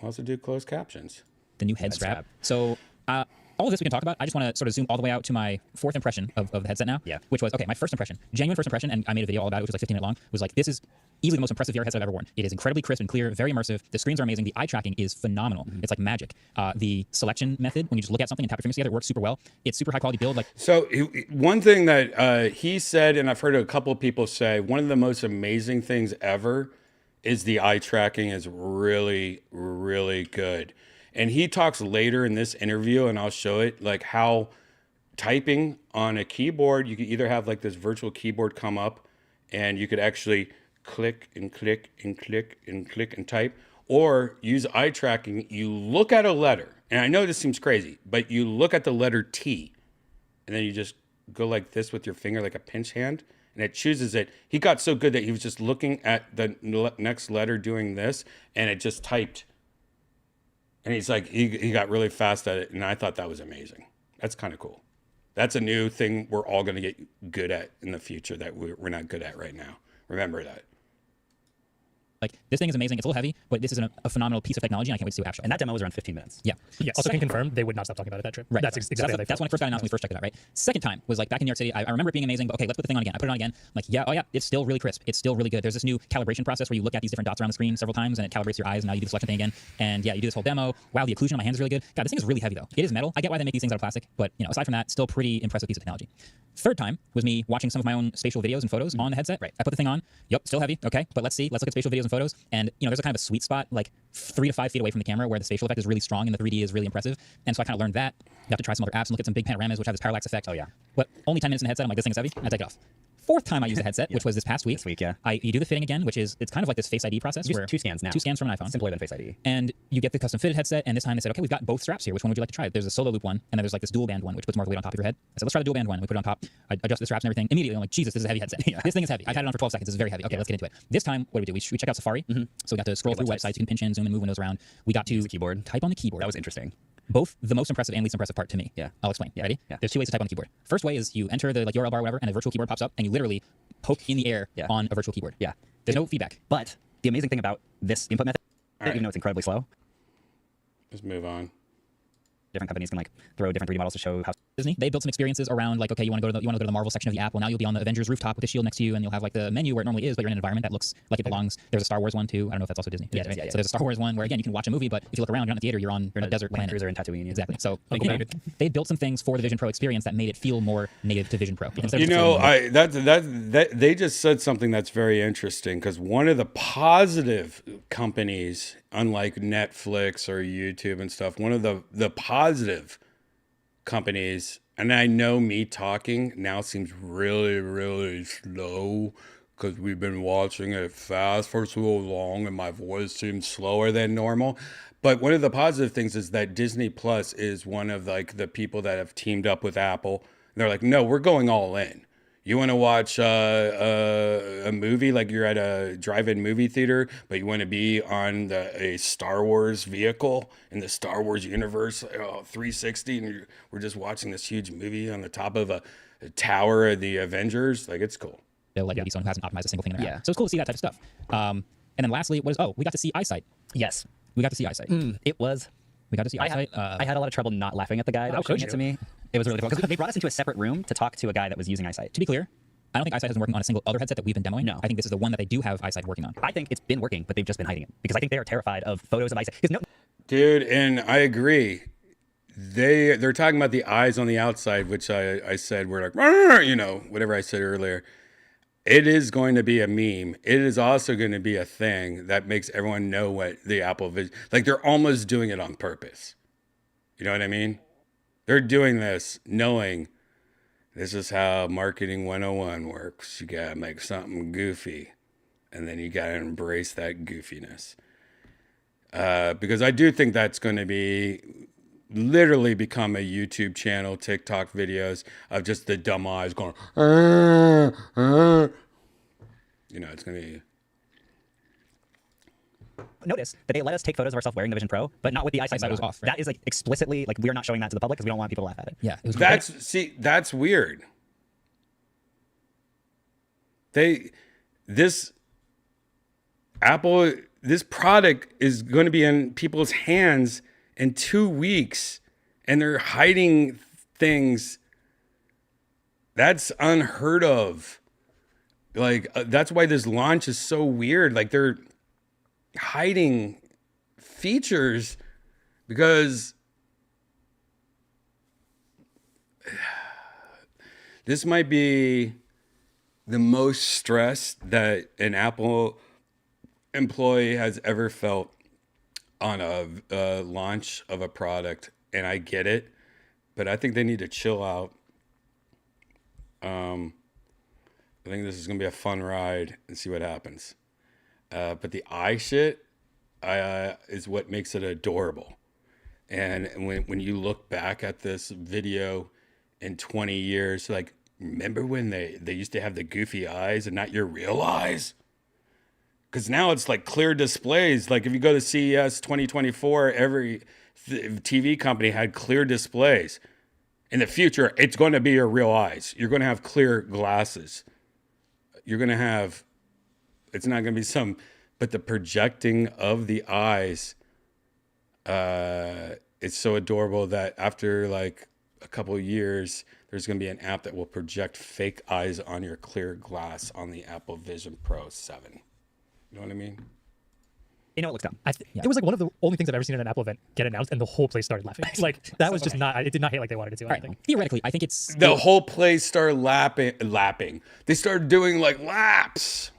I also do closed captions. The new head strap. So all of this we can talk about. I just want to sort of zoom all the way out to my 4th impression of the headset now. Yeah. Which was, okay, my first impression, genuine first impression, and I made a video all about it, which was like 15 minutes long, was like, this is easily the most impressive VR headset I've ever worn. It is incredibly crisp and clear, very immersive. The screens are amazing. The eye tracking is phenomenal. It's like magic. The selection method, when you just look at something and tap your fingers together, it works super well. It's super high quality build. So one thing that he said, and I've heard a couple of people say, one of the most amazing things ever is the eye tracking is really, really good. And he talks later in this interview, and I'll show it, like how typing on a keyboard, you could either have like this virtual keyboard come up and you could actually click and click and click and click and type, or use eye tracking. You look at a letter, and I know this seems crazy, but you look at the letter T, and then you just go like this with your finger, like a pinch hand, and it chooses it. He got so good that he was just looking at the next letter doing this, and it just typed. And he's like, he got really fast at it, and I thought that was amazing. That's kind of cool. That's a new thing we're all going to get good at in the future that we're not good at right now. Remember that. Like, this thing is amazing. It's a little heavy, but this is a phenomenal piece of technology, and I can't wait to see what App show. And that demo was around 15 minutes. Yeah. Yeah. Also, can confirm they would not stop talking about it that trip. Right. That's exactly how they that's when it first got announced when we first checked it out, right? Second time was like back in New York City. I remember it being amazing, but okay, let's put the thing on again. I put it on again. I'm like, yeah, oh yeah, it's still really crisp. It's still really good. There's this new calibration process where you look at these different dots around the screen several times, and it calibrates your eyes, and now you do the selection thing again. And yeah, you do this whole demo. Wow, the occlusion on my hands is really good. God, this thing is really heavy though. It is metal. I get why they make these things out of plastic, but aside from that, still pretty impressive piece of technology. Third time was me watching some of my own spatial videos and photos on the headset. Right. I put the thing on. Yep, still heavy. Okay, but let's look at spatial videos and photos. And there's a kind of a sweet spot, like 3 to 5 feet away from the camera, where the spatial effect is really strong and the 3D is really impressive. And so I kind of learned that. Got to try some other apps and look at some big panoramas, which have this parallax effect. Oh yeah. But only 10 minutes in the headset, I'm like, this thing is heavy. I take it off. Fourth time I used the headset, which was this past week. This week, yeah. You do the fitting again, which is, it's kind of like this Face ID process. Just where 2 scans now. 2 scans from an iPhone. Simpler than Face ID. And you get the custom fitted headset, and this time they said, okay, we've got both straps here. Which one would you like to try? There's a solo loop one, and then there's like this dual band one, which puts more weight on top of your head. I said, let's try the dual band one. We put it on top. I adjust the straps and everything. Immediately, I'm like, Jesus, this is a heavy headset. This thing is heavy. I've had it on for 12 seconds. This is very heavy. Okay, let's get into it. This time, what do? We check out Safari. So we got to scroll through websites. You can pinch in, zoom, and move windows around. We got to Use the keyboard. type on the keyboard. That was interesting. Both the most impressive and least impressive part to me. Yeah. I'll explain. Ready? Yeah. There's 2 ways to type on the keyboard. First way is you enter the URL bar or whatever, and a virtual keyboard pops up, and you literally poke in the air on a virtual keyboard. Yeah. There's no feedback. But the amazing thing about this input method, even though it's incredibly slow, Let's move on. different companies can like throw different 3D models to show how. Disney, they built some experiences around like, okay, you want to go to the Marvel section of the app. Well, now you'll be on the Avengers rooftop with the shield next to you, and you'll have like the menu where it normally is, but you're in an environment that looks like it belongs. There's a Star Wars one too. I don't know if that's also Disney. Yeah, So yeah. there's a Star Wars one where again you can watch a movie, but if you look around, you're not in the theater, you're on a desert planet. Cruiser in Tatooine. Exactly. So Uncle David. they built some things for the Vision Pro experience that made it feel more native to Vision Pro. Instead of You just know, feeling that they just said something that's very interesting, because one of the positive companies, unlike Netflix or YouTube and stuff, one of the positive companies, and I know me talking now seems really, really slow because we've been watching it fast for so long and my voice seems slower than normal. But one of the positive things is that Disney Plus is one of like the people that have teamed up with Apple. They're like, no, we're going all in. You want to watch a movie like you're at a drive-in movie theater, but you want to be on a Star Wars vehicle in the Star Wars universe, 360, and we're just watching this huge movie on the top of a tower of the Avengers. Like, it's cool. they'll let you be someone who hasn't optimized a single thing in their app. So it's cool to see that type of stuff. And then lastly, we got to see eyesight. Yes. We got to see eyesight. It was. We got to see eyesight. I had a lot of trouble not laughing at the guy that was showing it to me. It was really difficult because they brought us into a separate room to talk to a guy that was using eyesight. To be clear, I don't think eyesight has been working on a single other headset that we've been demoing. No. I think this is the one that they do have eyesight working on. I think it's been working, but they've just been hiding it because I think they are terrified of photos of eyesight. Dude, and I agree. They're talking about the eyes on the outside, which I said we're like, you know, whatever I said earlier. It is going to be a meme. It is also going to be a thing that makes everyone know what the Apple Vision, like they're almost doing it on purpose. You know what I mean? They're doing this knowing this is how marketing 101 works. You got to make something goofy, and then you got to embrace that goofiness. Because I do think that's going to be literally become a YouTube channel, TikTok videos of just the dumb eyes going, you know, it's going to be. Notice that they let us take photos of ourselves wearing the Vision Pro, but not with the eyesight Eyesight was on. off, right? That is like explicitly, like we're not showing that to the public because we don't want people to laugh at it. Yeah. It was That's weird. This product is going to be in people's hands in 2 weeks, and they're hiding things. That's unheard of. Like, that's why this launch is so weird. Like, they're hiding features because this might be the most stress that an Apple employee has ever felt on a launch of a product. And I get it, but I think they need to chill out. I think this is going to be a fun ride and see what happens. But the eye shit is what makes it adorable. And when you look back at this video in 20 years, like, remember when they used to have the goofy eyes and not your real eyes? Because now it's like clear displays. Like if you go to CES 2024, every TV company had clear displays. In the future, it's going to be your real eyes. You're going to have clear glasses. You're going to have, it's not going to be but the projecting of the eyes, it's so adorable that after like a couple of years, there's going to be an app that will project fake eyes on your clear glass on the Apple Vision Pro 7. You know what I mean? You know, it looks dumb. It was like one of the only things I've ever seen at an Apple event get announced, and the whole place started laughing. Like that was just not. It did not hit like they wanted it to. All right. Theoretically, I think it's the whole place started lapping. They started doing like laps.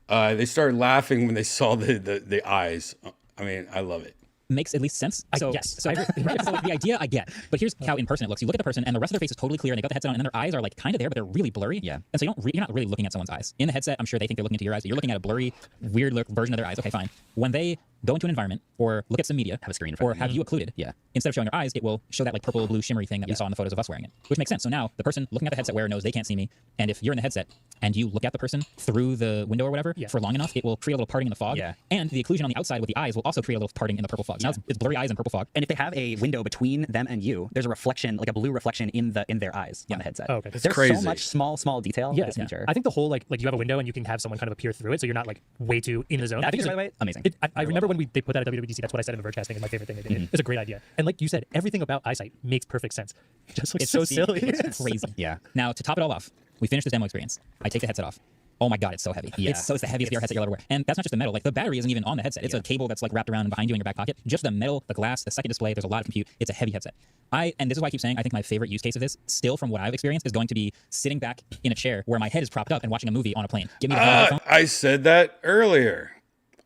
They started laughing when they saw the eyes. I mean, I love it. makes at least sense. Yes. So, so the idea I get, but here's how in person it looks. You look at the person and the rest of their face is totally clear and they got the headset on and then their eyes are like kind of there, but they're really blurry. Yeah. And so you're not really looking at someone's eyes. In the headset, I'm sure they think they're looking into your eyes, but you're looking at a blurry, weird version of their eyes. Okay, fine. When they go into an environment or look at some media, Have a screen in or front of have you. you occluded, instead of showing their eyes, it will show that like purple, blue, shimmery thing that we saw in the photos of us wearing it, which makes sense. So now the person looking at the headset wearer knows they can't see me, and if you're in the headset and you look at the person through the window or whatever for long enough, it will create a little parting in the fog. Yeah. And the occlusion on the outside with the eyes will also create a little parting in the purple fog. So now it's blurry eyes and purple fog. And if they have a window between them and you, there's a reflection, like a blue reflection in their eyes on the headset. Oh, okay. There's crazy. so much small detail Yeah, in this feature. I think the whole like you have a window and you can have someone kind of appear through it, so you're not like way too in the zone. I think it's by the way, amazing. I remember when they put that at WWDC. That's what I said in the Vergecast thing. Is my favorite thing they did. It's a great idea. And like you said, everything about eyesight makes perfect sense. It just looks so silly. It's crazy. Yeah. Now to top it all off, we finished this demo experience. I take the headset off. Oh my god, it's so heavy. Yeah. It's the heaviest VR headset you'll ever wear. And that's not just the metal. Like the battery isn't even on the headset. It's a cable that's like wrapped around and behind you in your back pocket. Just the metal, the glass, the second display. There's a lot of compute. It's a heavy headset. And this is why I keep saying I think my favorite use case of this, still from what I've experienced, is going to be sitting back in a chair where my head is propped up and watching a movie on a plane. Give me the headphone. I said that earlier.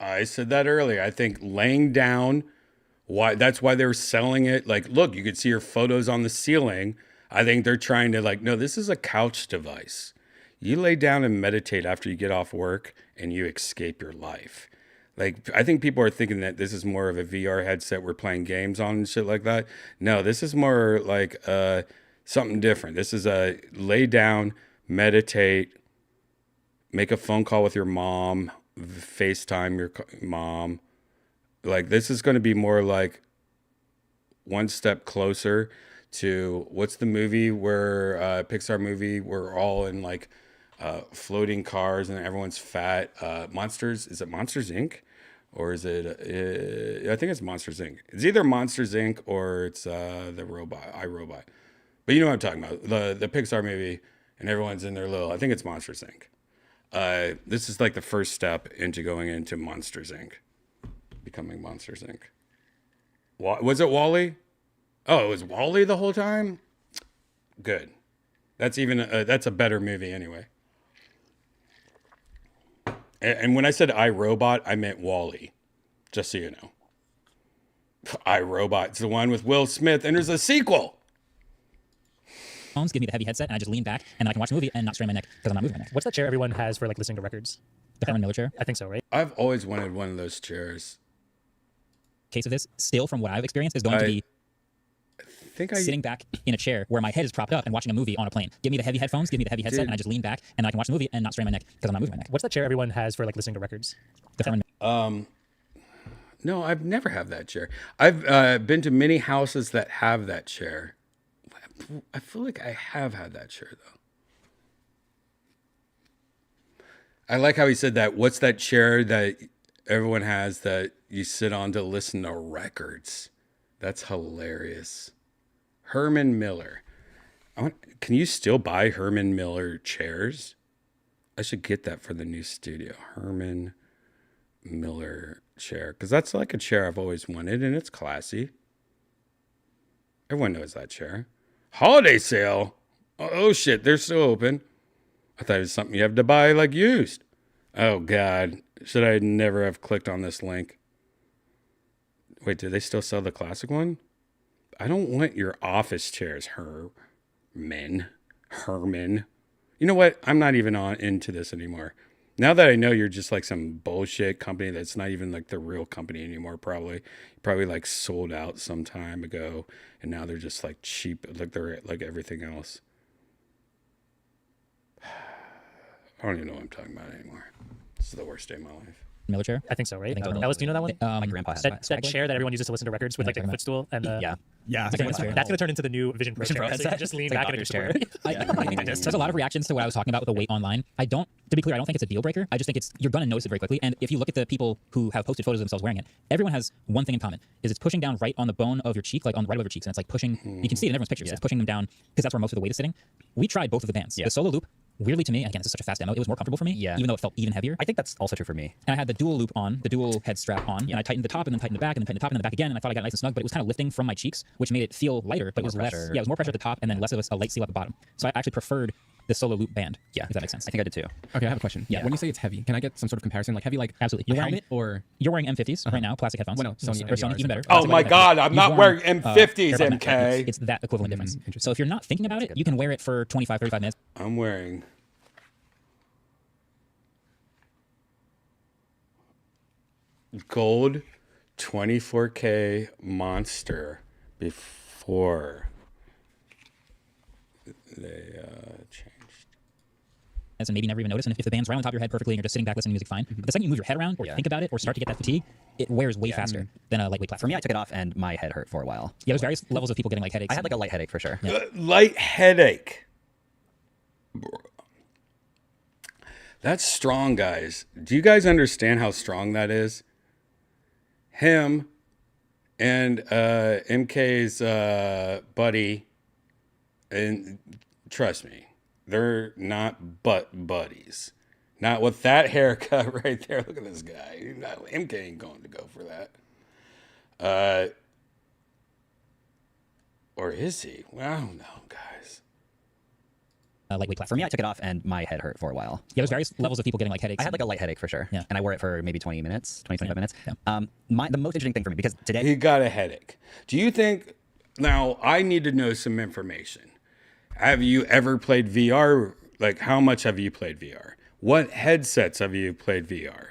I think laying down, that's why they were selling it. Like, look, you could see your photos on the ceiling. I think they're trying to like, no, this is a couch device. You lay down and meditate after you get off work and you escape your life. Like, I think people are thinking that this is more of a VR headset we're playing games on and shit like that. No, this is more like something different. This is a lay down, meditate, make a phone call with your mom, FaceTime your mom. Like, this is going to be more like one step closer to what's the movie where Pixar movie we're all in like floating cars and everyone's fat. Monsters, is it Monsters Inc? Or is it I think it's Monsters Inc. It's either Monsters Inc or it's the robot iRobot. But you know what I'm talking about, the Pixar movie, and everyone's in their little, I think it's Monsters Inc. This is like the first step into going into Monsters Inc. Becoming Monsters Inc. Was it Wall-E? Oh, it was Wall-E the whole time? Good. That's that's a better movie anyway. And when I said iRobot, I meant Wall-E. Just so you know. iRobot. It's the one with Will Smith, and there's a sequel. Phones give me the heavy headset, and I just lean back, and then I can watch a movie and not strain my neck because I'm not moving my neck. What's that chair everyone has for like listening to records? The Herman Miller chair. I think so, right? I've always wanted one of those chairs. Case of this, still from what I've experienced, is going to be sitting back in a chair where my head is propped up and watching a movie on a plane. Give me the heavy headphones, give me the heavy headset, and I just lean back, and I can watch the movie and not strain my neck because I'm not moving my neck. What's that chair everyone has for like listening to records? The Herman No, I've never had that chair. I've been to many houses that have that chair. I feel like I have had that chair though. I like how he said that. What's that chair that everyone has that you sit on to listen to records? That's hilarious. Herman Miller. Can you still buy Herman Miller chairs? I should get that for the new studio. Herman Miller chair. Because that's like a chair I've always wanted, and it's classy. Everyone knows that chair. Holiday sale. Oh shit, they're still open. I thought it was something you have to buy like used. Oh God, should I never have clicked on this link? Wait, do they still sell the classic one? I don't want your office chairs, Herman. You know what? I'm not even into this anymore. Now that I know you're just like some bullshit company that's not even like the real company anymore, probably like sold out some time ago, and now they're just like cheap, like they're like everything else. I don't even know what I'm talking about anymore. This is the worst day of my life. Miller chair. I think so, right? I think so. Ellis, do you know that one? My grandpa has that chair that everyone uses to listen to records with like a footstool and yeah. that's going to turn into the new Vision Pro chair. So you just lean back and it just works. There's a lot of reactions to what I was talking about with the weight online. To be clear, I don't think it's a deal breaker. I just think you're going to notice it very quickly. And if you look at the people who have posted photos of themselves wearing it, everyone has one thing in common, is it's pushing down right on the bone of your cheek, like on right above your cheeks. And it's like pushing, you can see it in everyone's pictures. It's pushing them down because that's where most of the weight is sitting. We tried both of the bands. The Solo Loop, weirdly to me, again, this is such a fast demo, it was more comfortable for me, even though it felt even heavier. I think that's also true for me. And I had the dual loop on, the dual head strap on, and I tightened the top and then tightened the back and then tightened the top and then the back again, and I thought I got nice and snug, but it was kind of lifting from my cheeks, which made it feel lighter, but it was less, it was more pressure at the top and then less of a light seal at the bottom. So I actually preferred this solo loop band. Yeah, if that makes sense. I think I did too. Okay, I have a question. Yeah. When you say it's heavy, can I get some sort of comparison? Like heavy, like Absolutely. a You're wearing helmet or you're wearing M50s right now, plastic headphones. Well, no, Sony or Sony, NVRs. even better. Oh Plastic my headphones. God, I'm You've not worn, wearing M50s, AirPod Max. MK. It's that equivalent difference. So if you're not thinking about it, you can wear it for 25, 35 minutes. I'm wearing gold 24K Monster before they changed. And maybe never even notice. And if the band's right on top of your head perfectly and you're just sitting back listening to music, fine. But the second you move your head around or think about it or start to get that fatigue, it wears way faster than a lightweight For platform. me, I took it off and my head hurt for a while. Yeah, there's various levels of people getting like headaches. I had like a light headache for sure. Light headache. That's strong, guys. Do you guys understand how strong that is? Him and MK's buddy, and trust me, they're not buddies. Not with that haircut right there. Look at this guy. MK ain't going to go for that. Or is he? Well, I don't know, guys. Lightweight platform. For me, I took it off and my head hurt for a while. Yeah, there's various levels of people getting like headaches. I had like a light headache for sure. Yeah. And I wore it for maybe 20 minutes, 25 minutes. Yeah. The most interesting thing for me, because today... He got a headache. Do you think... Now, I need to know some information. Have you ever played VR? Like, how much have you played VR? What headsets have you played VR?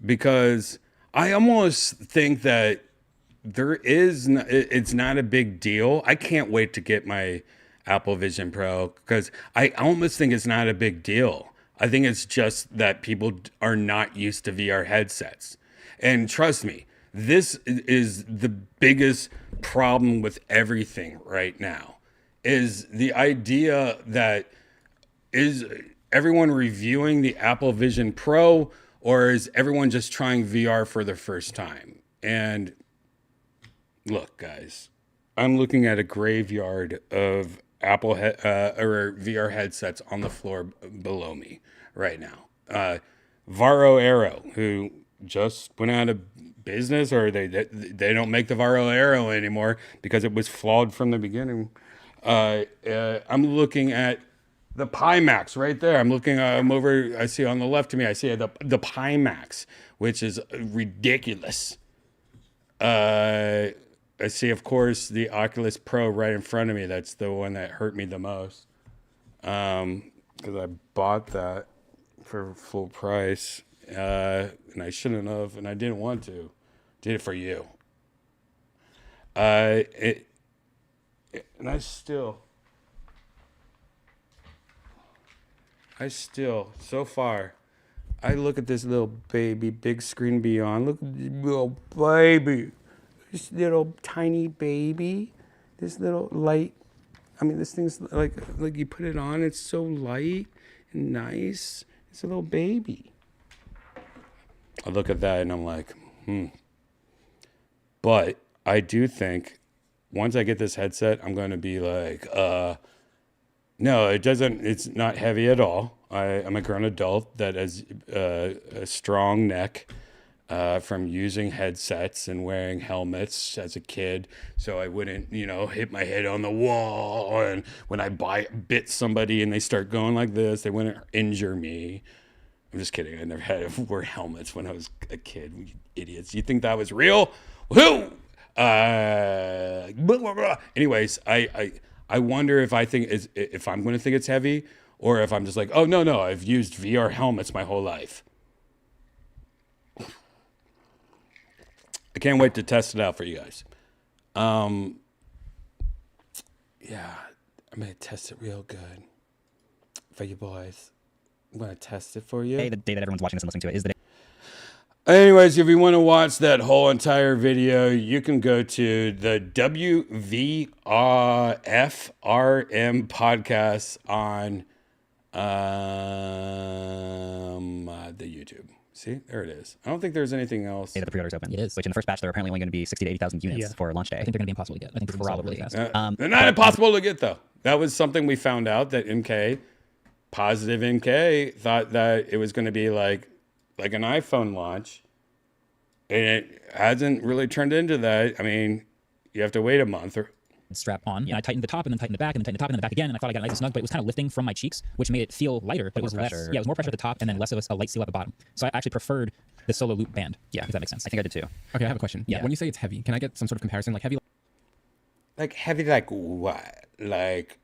Because I almost think that it's not a big deal. I can't wait to get my Apple Vision Pro because I almost think it's not a big deal. I think it's just that people are not used to VR headsets. And trust me, this is the biggest problem with everything right now, is the idea that is everyone reviewing the Apple Vision Pro, or is everyone just trying VR for the first time? And look, guys, I'm looking at a graveyard of Apple or VR headsets on the floor below me right now. Varo Aero, who just went out of business, or they don't make the Varo Aero anymore because it was flawed from the beginning. I'm looking at the Pimax right there. I'm over. I see on the left of me. I see the Pimax, which is ridiculous. I see, of course, the Oculus Pro right in front of me. That's the one that hurt me the most, because I bought that for full price, and I shouldn't have, and I didn't want to. Did it for you. And I still, so far, I look at this little baby, big screen beyond. Look at this little baby. This little tiny baby. This little light. I mean, this thing's like you put it on, it's so light and nice. It's a little baby. I look at that and I'm like, But I do think once I get this headset, I'm going to be like, no, it's not heavy at all. I'm a grown adult that has a strong neck from using headsets and wearing helmets as a kid, so I wouldn't, hit my head on the wall. And when I bit somebody and they start going like this, they wouldn't injure me. I'm just kidding. I never had to wear helmets when I was a kid. You idiots. You think that was real? Who? Blah, blah, blah. Anyways, I wonder if I'm going to think it's heavy, or if I'm just like, oh, no, I've used VR helmets my whole life. I can't wait to test it out for you guys. Yeah, I'm going to test it real good for you boys. I'm going to test it for you. Hey, the day that everyone's watching this and listening to it is the day. Anyways, if you want to watch that whole entire video, you can go to the WVFRM podcast on the YouTube. See, there it is. I don't think there's anything else. Day that the pre-orders open. It is. Which in the first batch, there are apparently only going to be 60 to 80,000 units for launch day. I think they're going to be impossible to get. I think they're going to sell really fast. They're not impossible to get, though. That was something we found out, that positive MK thought that it was going to be like an iPhone launch, and it hasn't really turned into that. I mean, you have to wait a month. strap on. And I tightened the top and then tightened the back and then tightened the top and then the back again. And I thought I got nice and snug, but it was kind of lifting from my cheeks, which made it feel lighter, but it was less. pressure. Yeah, it was more pressure at the top and then less of a light seal at the bottom. So I actually preferred the solo loop band. Yeah, if that makes sense. I think I did too. Okay, I have a question. Yeah. When you say it's heavy, can I get some sort of comparison? Like heavy. Like heavy, like what? Like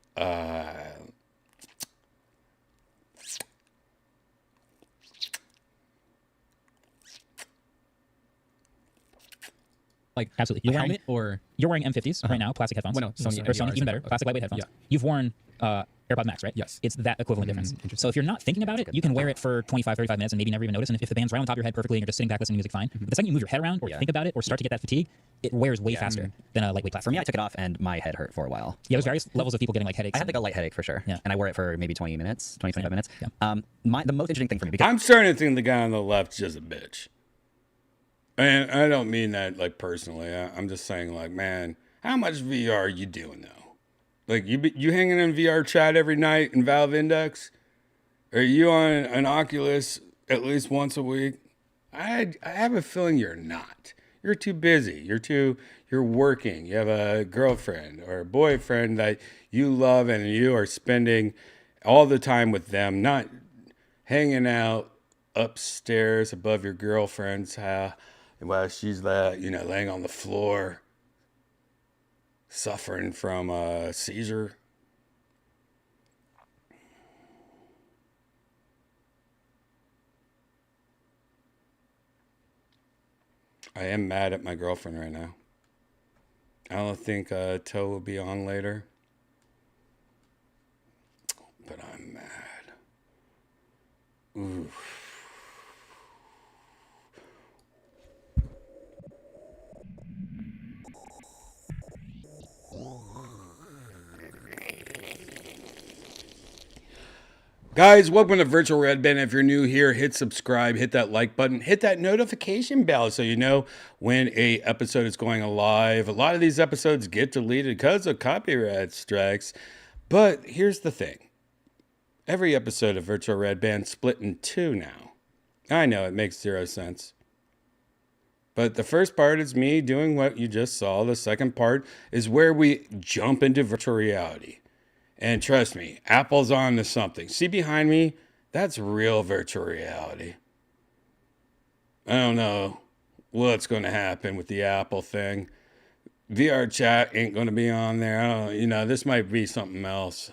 Like absolutely. You're helmet or you're wearing M50s right now, plastic headphones. Well, no, Sony or Sony, NVRs, even better, but- plastic lightweight headphones. Yeah. You've worn AirPod Max, right? Yes. It's that equivalent difference. So if you're not thinking about it, you can wear it for 25, 35 minutes and maybe never even notice. And if the band's right on top of your head perfectly and you're just sitting back listening to music fine, but the second you move your head around or think about it or start to get that fatigue, it wears way faster than a lightweight plastic. For me, I took it off and my head hurt for a while. Yeah, there's various levels of people getting like headaches. I had like a light headache for sure. Yeah. And I wore it for maybe 20 minutes, 25 minutes. Yeah. The most interesting thing for me, because I'm starting to think the guy on the left's just a bitch. And I don't mean that like personally. I'm just saying like, man, how much VR are you doing though? Like you hanging in VR chat every night in Valve Index? Are you on an Oculus at least once a week? I have a feeling you're not. You're too busy. You're working. You have a girlfriend or a boyfriend that you love and you are spending all the time with them, not hanging out upstairs above your girlfriend's house while she's laying on the floor suffering from a seizure. I am mad at my girlfriend right now. I don't think Toe will be on later. But I'm mad. Oof. Guys, welcome to Virtual Redban. If you're new here, hit subscribe, hit that like button, hit that notification bell so you know when a episode is going live. A lot of these episodes get deleted because of copyright strikes. But here's the thing. Every episode of Virtual Redban split in two now. I know it makes zero sense. But the first part is me doing what you just saw. The second part is where we jump into virtual reality. And trust me, Apple's on to something. See behind me? That's real virtual reality. I don't know what's going to happen with the Apple thing. VR chat ain't going to be on there. I don't, this might be something else.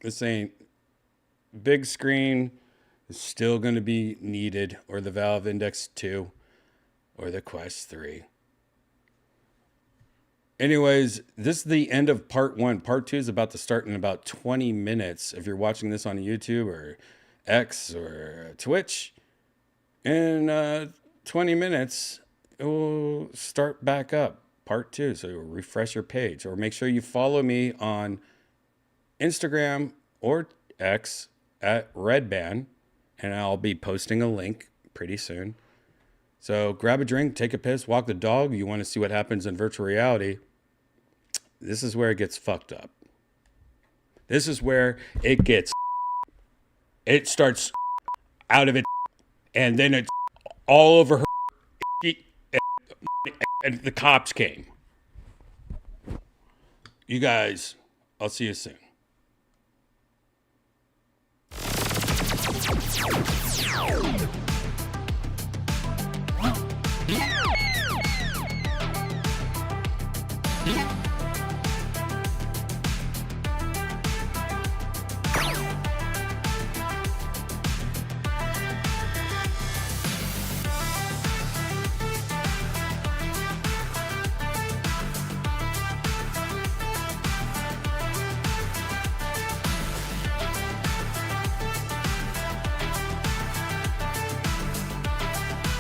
This ain't. Big screen is still going to be needed, or the Valve Index 2, or the Quest 3. Anyways, this is the end of part 1. Part 2 is about to start in about 20 minutes. If you're watching this on YouTube or X or Twitch, in 20 minutes, it will start back up. Part 2. So you'll refresh your page. Or make sure you follow me on Instagram or X at Redban. And I'll be posting a link pretty soon. So grab a drink, take a piss, walk the dog. You want to see what happens in virtual reality. This is where it gets fucked up. This is where it starts out of it, and then it's all over her, and the cops came. You guys, I'll see you soon.